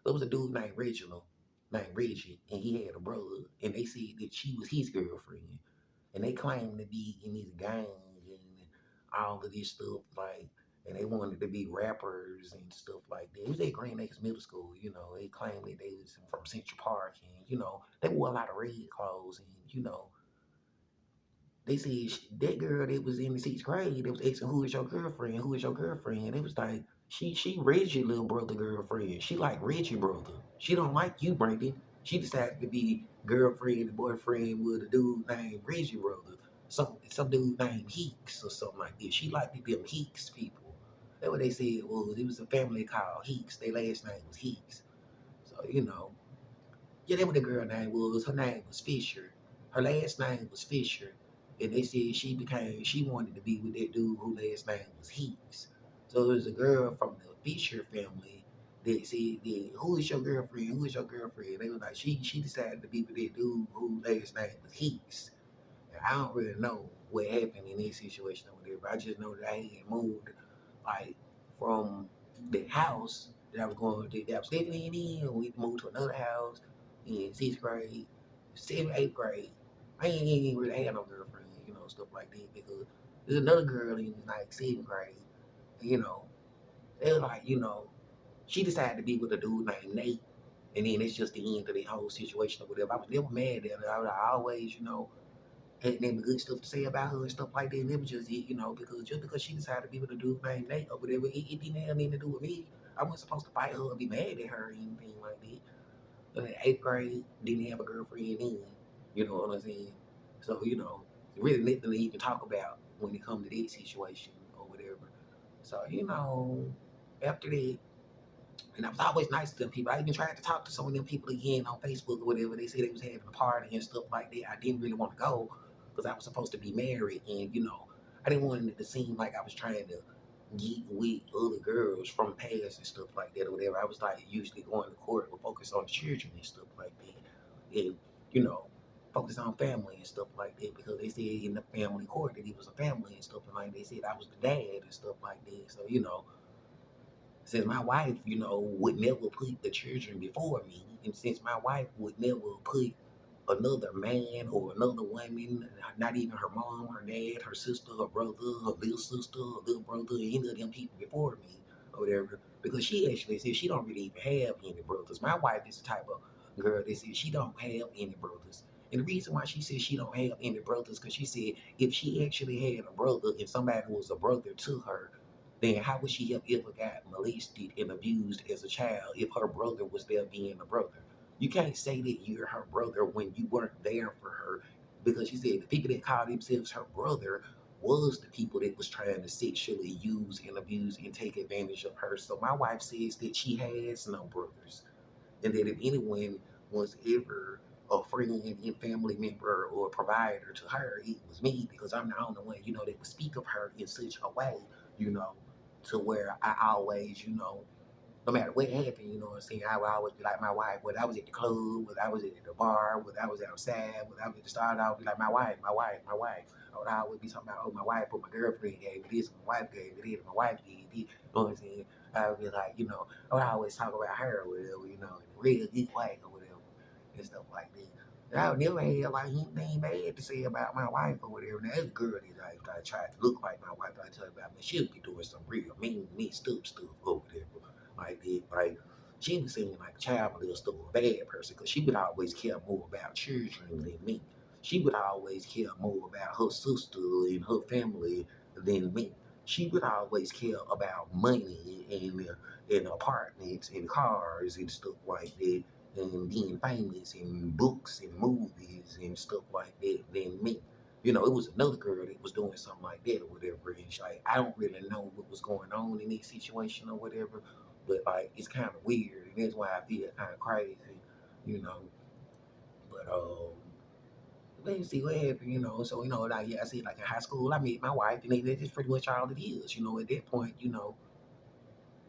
There was a dude named Reginald, named Reggie, and he had a brother, and they said that she was his girlfriend and they claimed to be in these gangs and all of this stuff, like, and they wanted to be rappers and stuff like that. It was at Green Acres Middle School, they claimed that they was from Central Park and, they wore a lot of red clothes and, they said that girl that was in the sixth grade that was asking who is your girlfriend, who is your girlfriend. It was like she Reggie little brother girlfriend. She like Reggie brother. She don't like you, Brandon. She decided to be girlfriend and boyfriend with a dude named Reggie brother. Some dude named Heeks or something like that. She liked them Heeks people. That's what they said was it was a family called Heeks. Their last name was Heeks. So yeah, that what the girl name was. Her name was Fisher. Her last name was Fisher. And they said she wanted to be with that dude whose last name was Heaps. So it was a girl from the Fisher family that said, that, who is your girlfriend? Who is your girlfriend? They was like, she decided to be with that dude whose last name was Heaps. And I don't really know what happened in this situation over there, but I just know that I had moved like from the house that I was living in, and we moved to another house in sixth grade, seventh, eighth grade. I ain't really had no girlfriend, stuff like that because there's another girl in like seventh grade, you know. They were like, she decided to be with a dude named Nate, and then it's just the end of the whole situation or whatever. I was never mad at her. I was always, had nothing good stuff to say about her and stuff like that. And it was just it, because just because she decided to be with a dude named Nate or whatever, it didn't have anything to do with me. I wasn't supposed to fight her or be mad at her or anything like that. But in eighth grade, didn't have a girlfriend then. You know what I'm saying? So, really nothing to even talk about when it comes to that situation or whatever. So, after that, and I was always nice to them people. I even tried to talk to some of them people again on Facebook or whatever. They said they was having a party and stuff like that. I didn't really want to go because I was supposed to be married, and I didn't want it to seem like I was trying to get with other girls from the past and stuff like that or whatever. I was like usually going to court or focus on the children and stuff like that, and you know, focus on family and stuff like that because they said in the family court that he was a family and stuff like that. They said I was the dad and stuff like that. So since my wife, would never put the children before me, and since my wife would never put another man or another woman, not even her mom, her dad, her sister, her brother, her little sister, her little brother, any of them people before me or whatever, because she actually said she don't really even have any brothers. My wife is the type of girl that says she don't have any brothers. And the reason why she says she don't have any brothers, because she said if she actually had a brother and somebody was a brother to her, then how would she have ever got molested and abused as a child if her brother was there being a brother? You can't say that you're her brother when you weren't there for her because she said the people that called themselves her brother was the people that was trying to sexually use and abuse and take advantage of her. So my wife says that she has no brothers, and that if anyone was ever a friend and family member or a provider to her, it was me, because I'm the only one, that would speak of her in such a way, you know, to where I always, no matter what happened, you know what I'm saying, I would always be like my wife, whether I was at the club, whether I was at the bar, whether I was outside, whether I was at the start, I would be like my wife, my wife, my wife. I would always be talking about, oh, my wife, or my girlfriend gave me this, my wife gave me this, my wife gave me this, you know what I'm saying? I would be like, I would always talk about her or whatever, in a real good way or whatever, and stuff like that. And I would never have like anything bad to say about my wife or whatever. Now, that girl that I tried to look like my wife, I tell you about, man, she'll be doing some real mean, messed up stuff or whatever. Like that, like she was seeming like a child molester or a bad person, because she would always care more about children than me. She would always care more about her sister and her family than me. She would always care about money and apartments and cars and stuff like that, and being famous and books and movies and stuff like that than me. It was another girl that was doing something like that or whatever. And she, like, I don't really know what was going on in this situation or whatever, but like it's kind of weird, and that's why I feel kind of crazy, you know. But let's see what happened, So like, yeah, I said, like in high school, I met my wife, and that's just pretty much all it is, At that point, it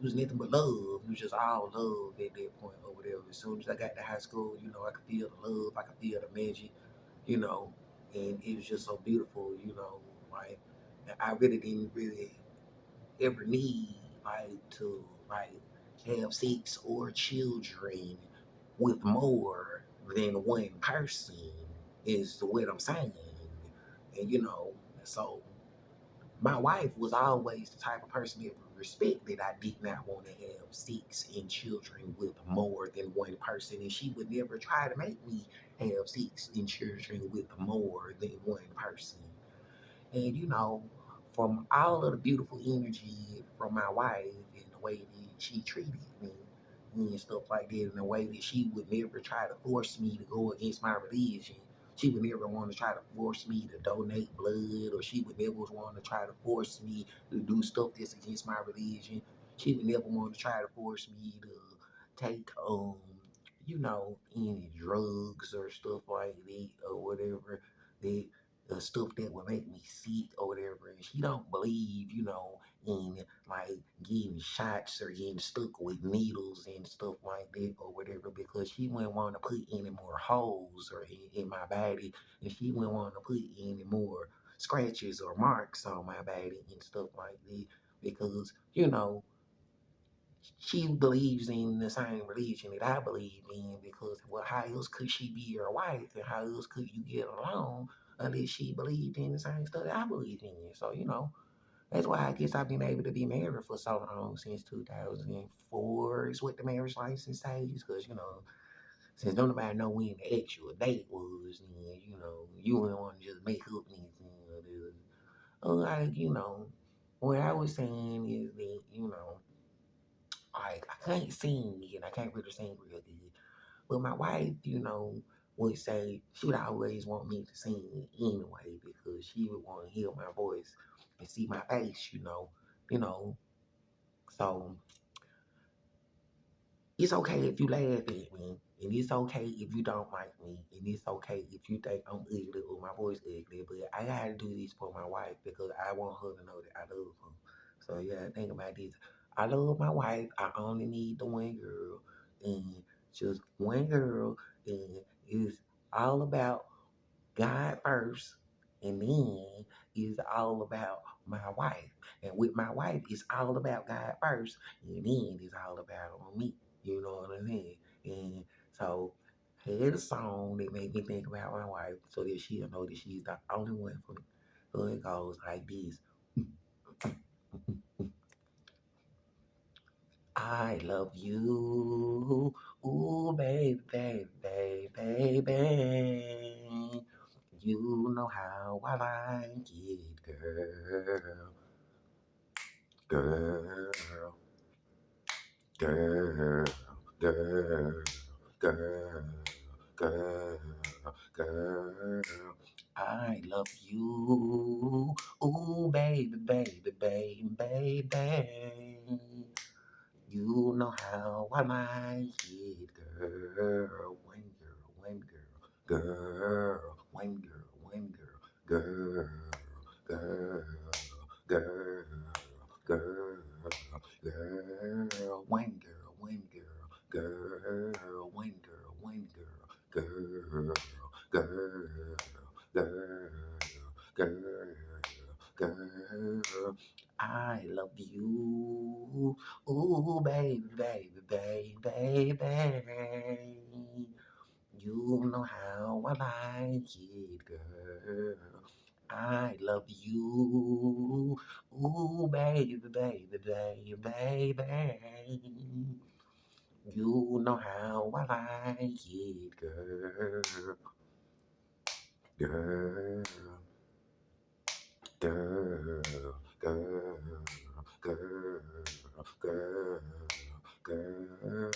was nothing but love. It was just all love at that point or whatever. As soon as I got to high school, I could feel the love, I could feel the magic, you know, and it was just so beautiful, Like, I really didn't really ever need like to like have sex or children with more than one person is what I'm saying. And so my wife was always the type of person that would respect that I did not want to have sex and children with more than one person, and she would never try to make me have sex and children with more than one person. And from all of the beautiful energy from my wife and the way that she treated me and stuff like that, and the way that she would never try to force me to go against my religion. She would never want to try to force me to donate blood, or she would never want to try to force me to do stuff that's against my religion. She would never want to try to force me to take any drugs or stuff like that or whatever, that the stuff that would make me sick or whatever. And she don't believe, in like getting shots or getting stuck with needles and stuff like that or whatever, because she wouldn't want to put any more holes or in my body, and she wouldn't want to put any more scratches or marks on my body and stuff like that, because she believes in the same religion that I believe in, because, well, how else could she be your wife, and how else could you get along unless she believed in the same stuff that I believe in? So, that's why I guess I've been able to be married for so long, since 2004 is what the marriage license says, because, since nobody know when the actual date was, then, you wouldn't want to just make up anything. Like, what I was saying is that, like, I can't sing and I can't really sing real good. But my wife, would say she would always want me to sing anyway, because she would want to hear my voice and see my face. You know. So it's okay if you laugh at me, and it's okay if you don't like me, and it's okay if you think I'm ugly or my voice ugly. But I gotta do this for my wife, because I want her to know that I love her. So yeah, think about this. I love my wife. I only need the one girl, and just one girl, and it's all about God first, and then it's all about my wife. And with my wife, it's all about God first, and then it's all about on me. You know what I'm saying? And so, here's a song that made me think about my wife, so that she'll know that she's the only one for me. So it goes like this. I love you, ooh, baby, baby, baby. You know how I like it, girl, girl, girl, girl, girl, girl, girl. love you. Ooh, baby, baby, baby, baby. You know how I like it, girl. One girl, one girl, girl, one girl, one girl, girl, girl, girl, girl, girl, one girl, one girl, girl, one girl, one girl, girl, girl, girl, girl, girl. I love you. Ooh, baby, baby, baby, baby. You know how I like it, girl. I love you. Ooh, baby, baby, baby, baby. You know how I like it, girl. Girl, girl, girl, girl, girl, girl.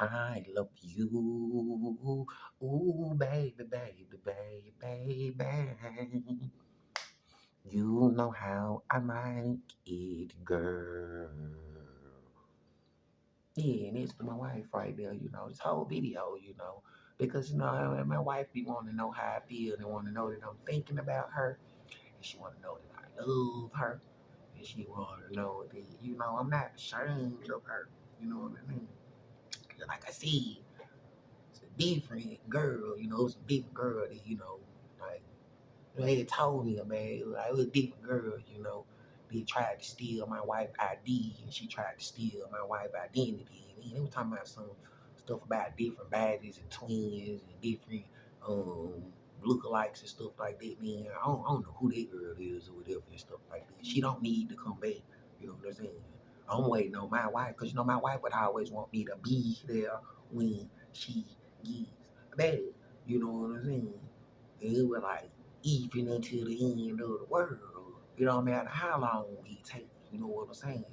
I love you. Ooh, baby, baby, baby, baby. You know how I like it, girl. Yeah, and it's for my wife right there, this whole video, because, my wife be wanting to know how I feel and want to know that I'm thinking about her. And she want to know that I love her. And she want to know that, I'm not ashamed of her. You know what I mean? Like I said, it's a different girl, it's a different girl that, like, they told me, man, like, it was a different girl, they tried to steal my wife's ID and she tried to steal my wife's identity. And they were talking about some stuff about different badges and twins and different um lookalikes and stuff like that, man. I don't know who that girl is or whatever and stuff like that. She don't need to come back, you know what I'm saying? I'm waiting on my wife because, my wife would always want me to be there when she gets back, you know what I'm saying? And it was like, even until the end of the world. It don't matter how long we take, you know what I'm saying?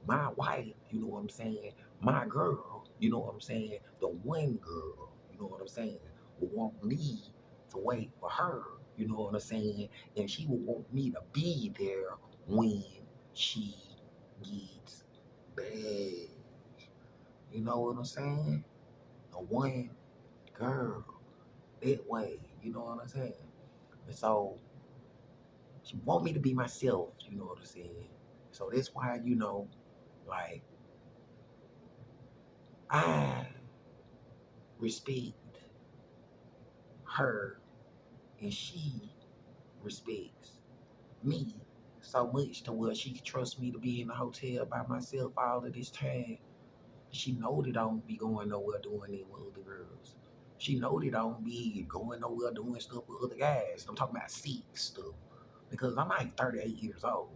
My wife, you know what I'm saying? My girl, you know what I'm saying? The one girl, you know what I'm saying? Will want me to wait for her, you know what I'm saying? And she will want me to be there when she gets bad. You know what I'm saying? The one girl, that way, you know what I'm saying? And so she want me to be myself, you know what I'm saying? So that's why, like, I respect her and she respects me so much to where she can trust me to be in the hotel by myself all of this time. She know that I don't be going nowhere doing it with other girls. She know that I don't be going nowhere doing stuff with other guys. I'm talking about sex stuff. Because I'm like 38 years old.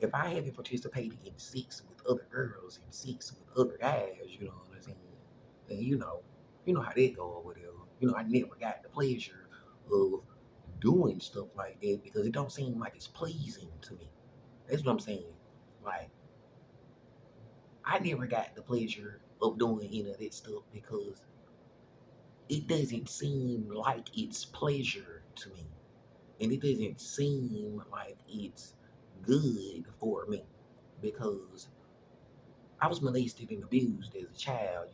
If I haven't participated in sex with other girls and sex with other guys, you know what I'm saying? And you know how that go or whatever. I never got the pleasure of doing stuff like that because it don't seem like it's pleasing to me. That's what I'm saying. Like, I never got the pleasure of doing any of that stuff because it doesn't seem like it's pleasure to me. And it doesn't seem like it's good for me because I was molested and abused as a child,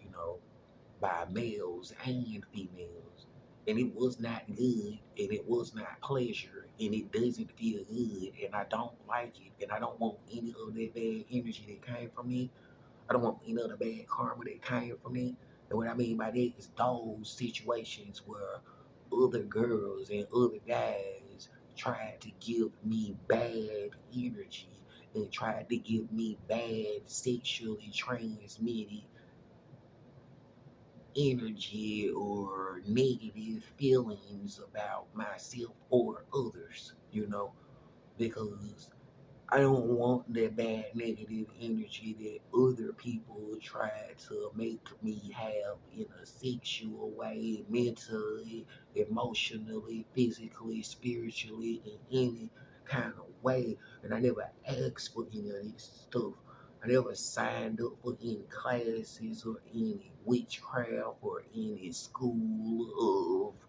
by males and females. And it was not good and it was not pleasure and it doesn't feel good and I don't like it and I don't want any of that bad energy that came from it. I don't want any other bad karma that came from it. And what I mean by that is those situations where other girls and other guys tried to give me bad energy and tried to give me bad sexually transmitted energy or negative feelings about myself or others, because I don't want that bad negative energy that other people try to make me have in a sexual way, mentally, emotionally, physically, spiritually, in any kind of way. And I never asked for any of this stuff. I never signed up for any classes or any witchcraft or any school of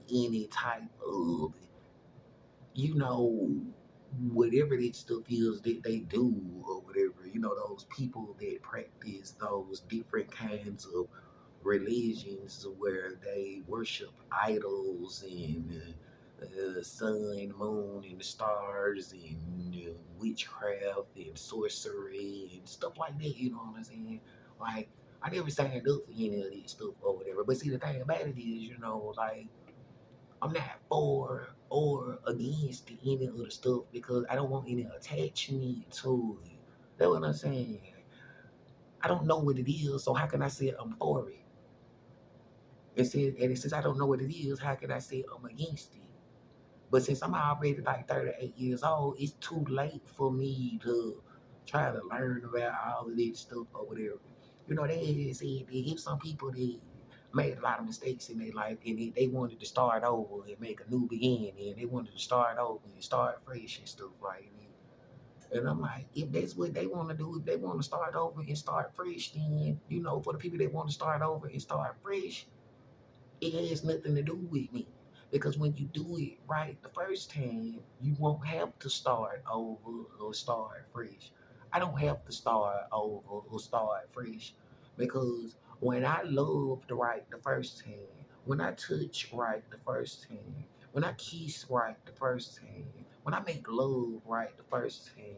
any type of you know, whatever that stuff is that they do or whatever, those people that practice those different kinds of religions where they worship idols and the sun, moon, and the stars, and witchcraft and sorcery and stuff like that. You know what I'm saying? Like, I never signed up for any of this stuff or whatever. But see, the thing about it is, like, I'm not for or against any of the stuff because I don't want any attachment to it. That's what I'm saying. I don't know what it is, so how can I say I'm for it? And since I don't know what it is, how can I say I'm against it? But since I'm already like 38 years old, it's too late for me to try to learn about all of this stuff or whatever. They said that if some people that made a lot of mistakes in their life and they wanted to start over and make a new beginning and they wanted to start over and start fresh and stuff like that. And I'm like, if that's what they want to do, if they want to start over and start fresh, then, for the people that want to start over and start fresh, it has nothing to do with me. Because when you do it right the first time, you won't have to start over or start fresh. I don't have to start over or start fresh because when I loved right the first time, when I touch right the first time, when I kiss right the first time, when I make love right the first time,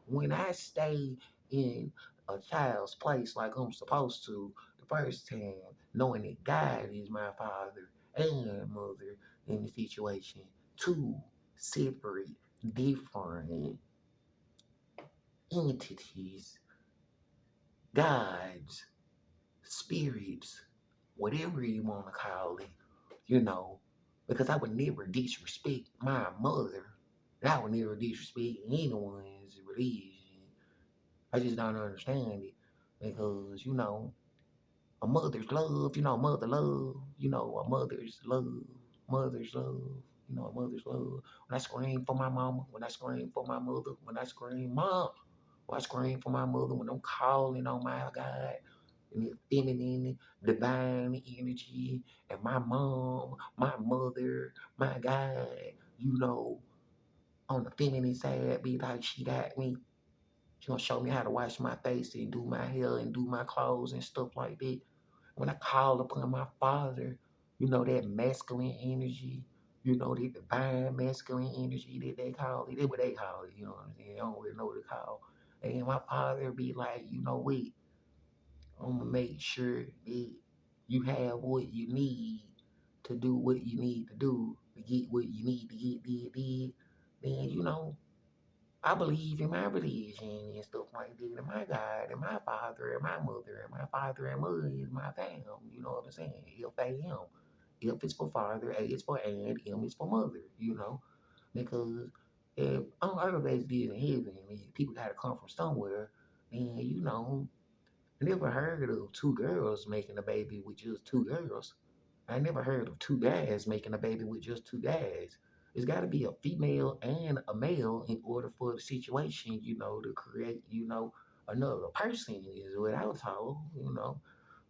when I stay in a child's place like I'm supposed to the first time, knowing that God is my father and mother in the situation. Two separate, different entities, gods, spirits, whatever you want to call it, you know, because I would never disrespect my mother. And I would never disrespect anyone's religion. I just don't understand it because, a mother's love, mother love, a mother's love, a mother's love. When I scream for my mama, when I scream for my mother, when I scream, mom, when I scream for my mother, when I'm calling on my God, and the feminine, divine energy, and my mom, my mother, my God, on the feminine side, be like, she got me. She gonna show me how to wash my face and do my hair and do my clothes and stuff like that. When I call upon my father, that masculine energy, that divine masculine energy that they call it. That's what they call it, you know what I'm saying? I don't really know what to call. And my father be like, wait, I'm gonna make sure that you have what you need to do what you need to do to get what you need to get did. Then, I believe in my religion and stuff like that, and my God, and my father, and my mother, and my father and mother is my fam. You know what I'm saying? F-A-M. F is for father, A is for and, M is for mother, Because if on earth as it is in heaven, people got to come from somewhere, and, I never heard of two girls making a baby with just two girls. I never heard of two guys making a baby with just two guys. It's got to be a female and a male in order for the situation, to create, another person is what I was told,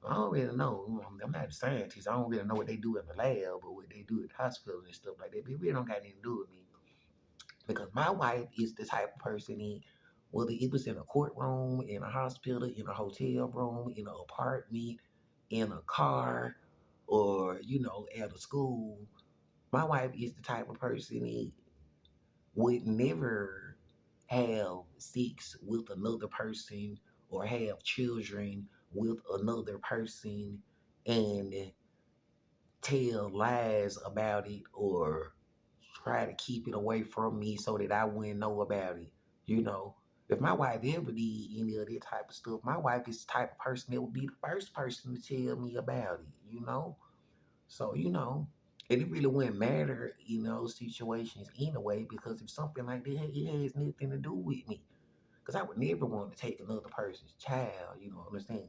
I don't really know. I'm not a scientist. I don't really know what they do in the lab or what they do at the hospital and stuff like that. But it really don't got anything to do with me. Because my wife is the type of person that, whether it was in a courtroom, in a hospital, in a hotel room, in an apartment, in a car, or, at a school, my wife is the type of person that would never have sex with another person or have children with another person and tell lies about it or try to keep it away from me so that I wouldn't know about it. You know, if my wife ever did any of that type of stuff, my wife is the type of person that would be the first person to tell me about it. So, and it really wouldn't matter in those situations anyway, because if something like that, it has nothing to do with me. Because I would never want to take another person's child, you know what I'm saying?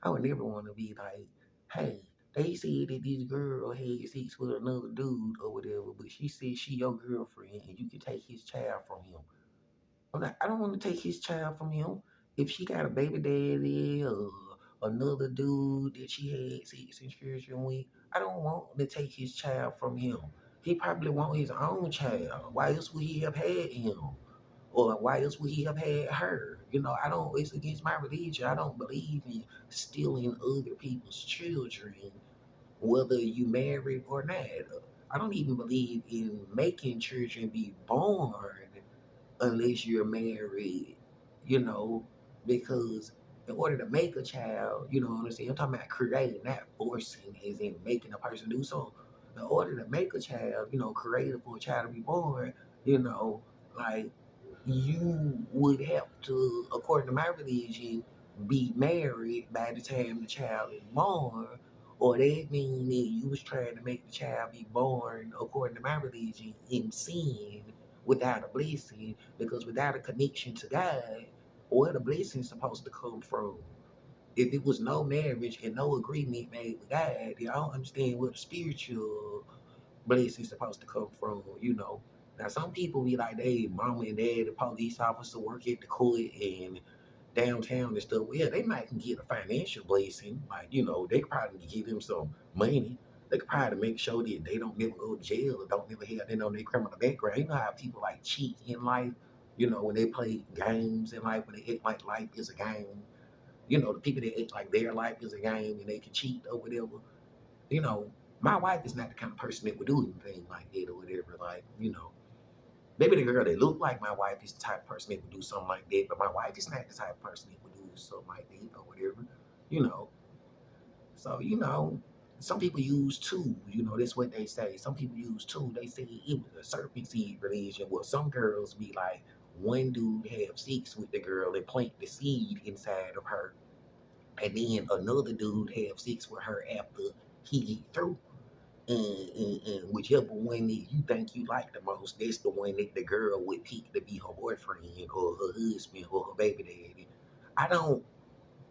I would never want to be like, hey, they said that this girl had sex with another dude or whatever, but she said she your girlfriend and you can take his child from him. I'm like, I don't want to take his child from him. If she got a baby daddy or another dude that she had sex and children with, I don't want to take his child from him. He probably want his own child. Why else would he have had him? Or why else would he have had her? You know, I don't, it's against my religion. I don't believe in stealing other people's children, whether you married or not. I don't even believe in making children be born unless you're married, you know, because in order to make a child, you know what I'm saying? I'm talking about creating, not forcing, as in making a person do so. In order to make a child, you know, created for a child to be born, you know, like you would have to, according to my religion, be married by the time the child is born, or that mean that you was trying to make the child be born, according to my religion, in sin without a blessing, because without a connection to God, where the blessing supposed to come from? If it was no marriage and no agreement made with God, then I don't understand where the spiritual blessing supposed to come from, you know. Now some people be like, they mama and dad, the police officer work at the court and downtown and stuff. Well, yeah, they might can get a financial blessing. Like, you know, they could probably give them some money. They could probably make sure that they don't never go to jail or don't never have that on their criminal background. You know how people like cheat in life, you know, when they play games in life, when they act like life is a game. You know, the people that act like their life is a game and they can cheat or whatever. You know, my wife is not the kind of person that would do anything like that or whatever. Like, you know, maybe the girl that looked like my wife is the type of person that would do something like that, but my wife is not the type of person that would do something like that or whatever, you know. So, you know, some people use two, you know, that's what they say. Some people use two. They say it was a serpent seed religion. Well, some girls be like, one dude have sex with the girl and plant the seed inside of her, and then another dude have sex with her after he get through. And whichever one that you think you like the most, that's the one that the girl would pick to be her boyfriend or her husband or her baby daddy. I don't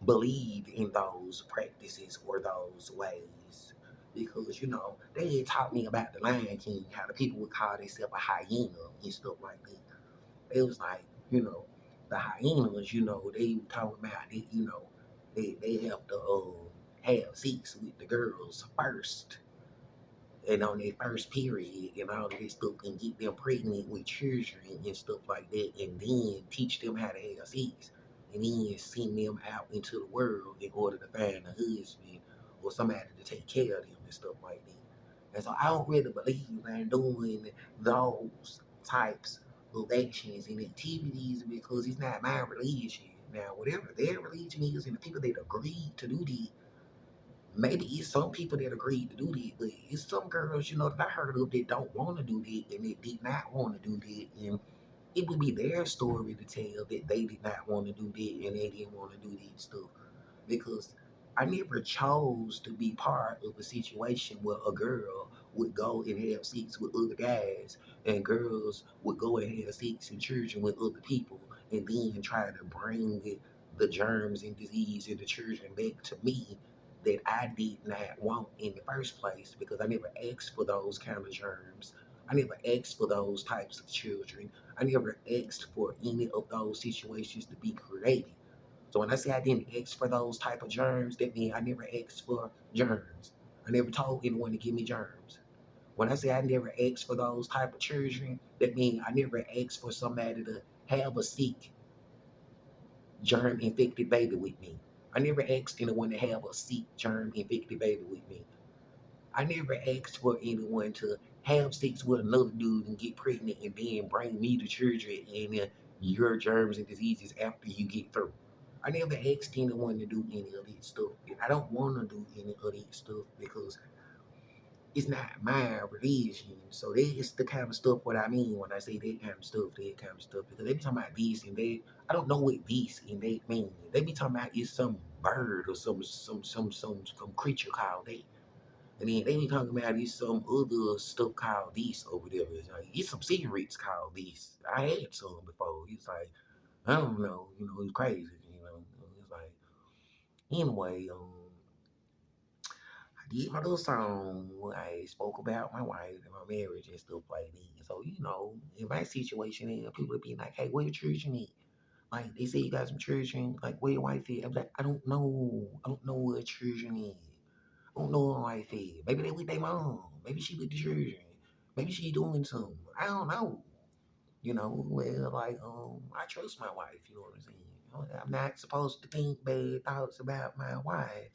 believe in those practices or those ways because, you know, they had taught me about the Lion King, how the people would call themselves a hyena and stuff like that. It was like, you know, the hyenas, you know, they were talking about it, you know, they have to have sex with the girls first and on their first period and all of this stuff and get them pregnant with children and stuff like that and then teach them how to have sex and then send them out into the world in order to find a husband or somebody to take care of them and stuff like that. And so I don't really believe in doing those types of actions and activities because it's not my religion. Now, whatever their religion is and the people that agreed to do that, maybe it's some people that agreed to do that, but it's some girls, you know, that I heard of that don't want to do that and that did not want to do that. And it would be their story to tell that they did not want to do that and they didn't want to do that stuff. Because I never chose to be part of a situation where a girl would go and have sex with other guys and girls would go and have sex in children with other people and then try to bring the germs and disease and the children back to me that I did not want in the first place because I never asked for those kind of germs. I never asked for those types of children. I never asked for any of those situations to be created. So when I say I didn't ask for those type of germs, that means I never asked for germs. I never told anyone to give me germs. When I say I never asked for those type of children, that means I never asked for somebody to have a sick, germ infected baby with me. I never asked anyone to have a sick, germ infected baby with me. I never asked for anyone to have sex with another dude and get pregnant and then bring me the children and your germs and diseases after you get through. I never asked anyone to do any of that stuff. And I don't want to do any of that stuff because it's not my religion. So that's the kind of stuff what I mean when I say that kind of stuff, that kind of stuff. Because they be talking about this and that. I don't know what this and that mean. They be talking about it's some bird or some creature called that. And then they be talking about it's some other stuff called this over there. It's like it's some cigarettes called this. I had some before. It's like I don't know, you know, it's crazy, you know. It's like anyway, I did my little song. I spoke about my wife and my marriage and stuff like that. So, you know, in my situation, people would be like, hey, where your children at? Like, they say you got some children. Like, where your wife at? I'm like, I don't know. I don't know where children is. I don't know where my wife is. Maybe they with their mom. Maybe she with the children. Maybe she doing something. I don't know. You know, well, like, I trust my wife, you know what I'm saying? You know, I'm not supposed to think bad thoughts about my wife.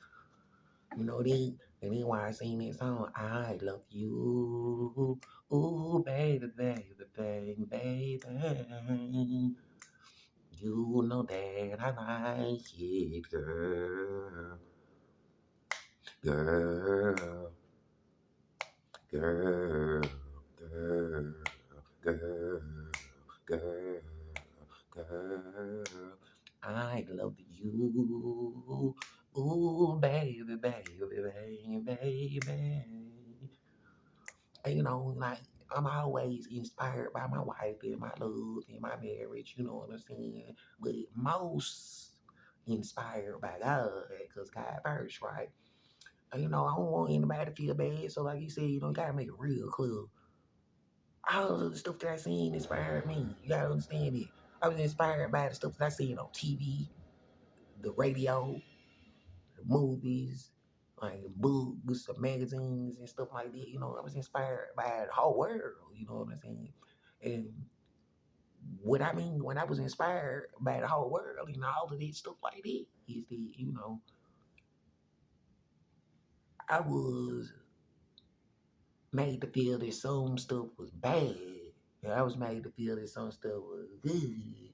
You know, then why I sing that song, I love you. Ooh, baby, baby, baby, baby. You know that I like it, girl. Girl, girl, girl, girl, girl, girl. I love you. Ooh, baby, baby, baby, baby. And, you know, like, I'm always inspired by my wife and my love and my marriage, you know what I'm saying? But most inspired by God, because God first, right? And, you know, I don't want anybody to feel bad. So, like you said, you know, you gotta make it real clear. All of the stuff that I seen inspired me. You gotta understand it. I was inspired by the stuff that I seen on TV, the radio, the movies, like books, magazines, and stuff like that. You know, I was inspired by the whole world. You know what I'm saying? And what I mean when I was inspired by the whole world and all of that stuff like that is that, you know, I was made to feel that some stuff was bad. And I was made to feel that some stuff was good.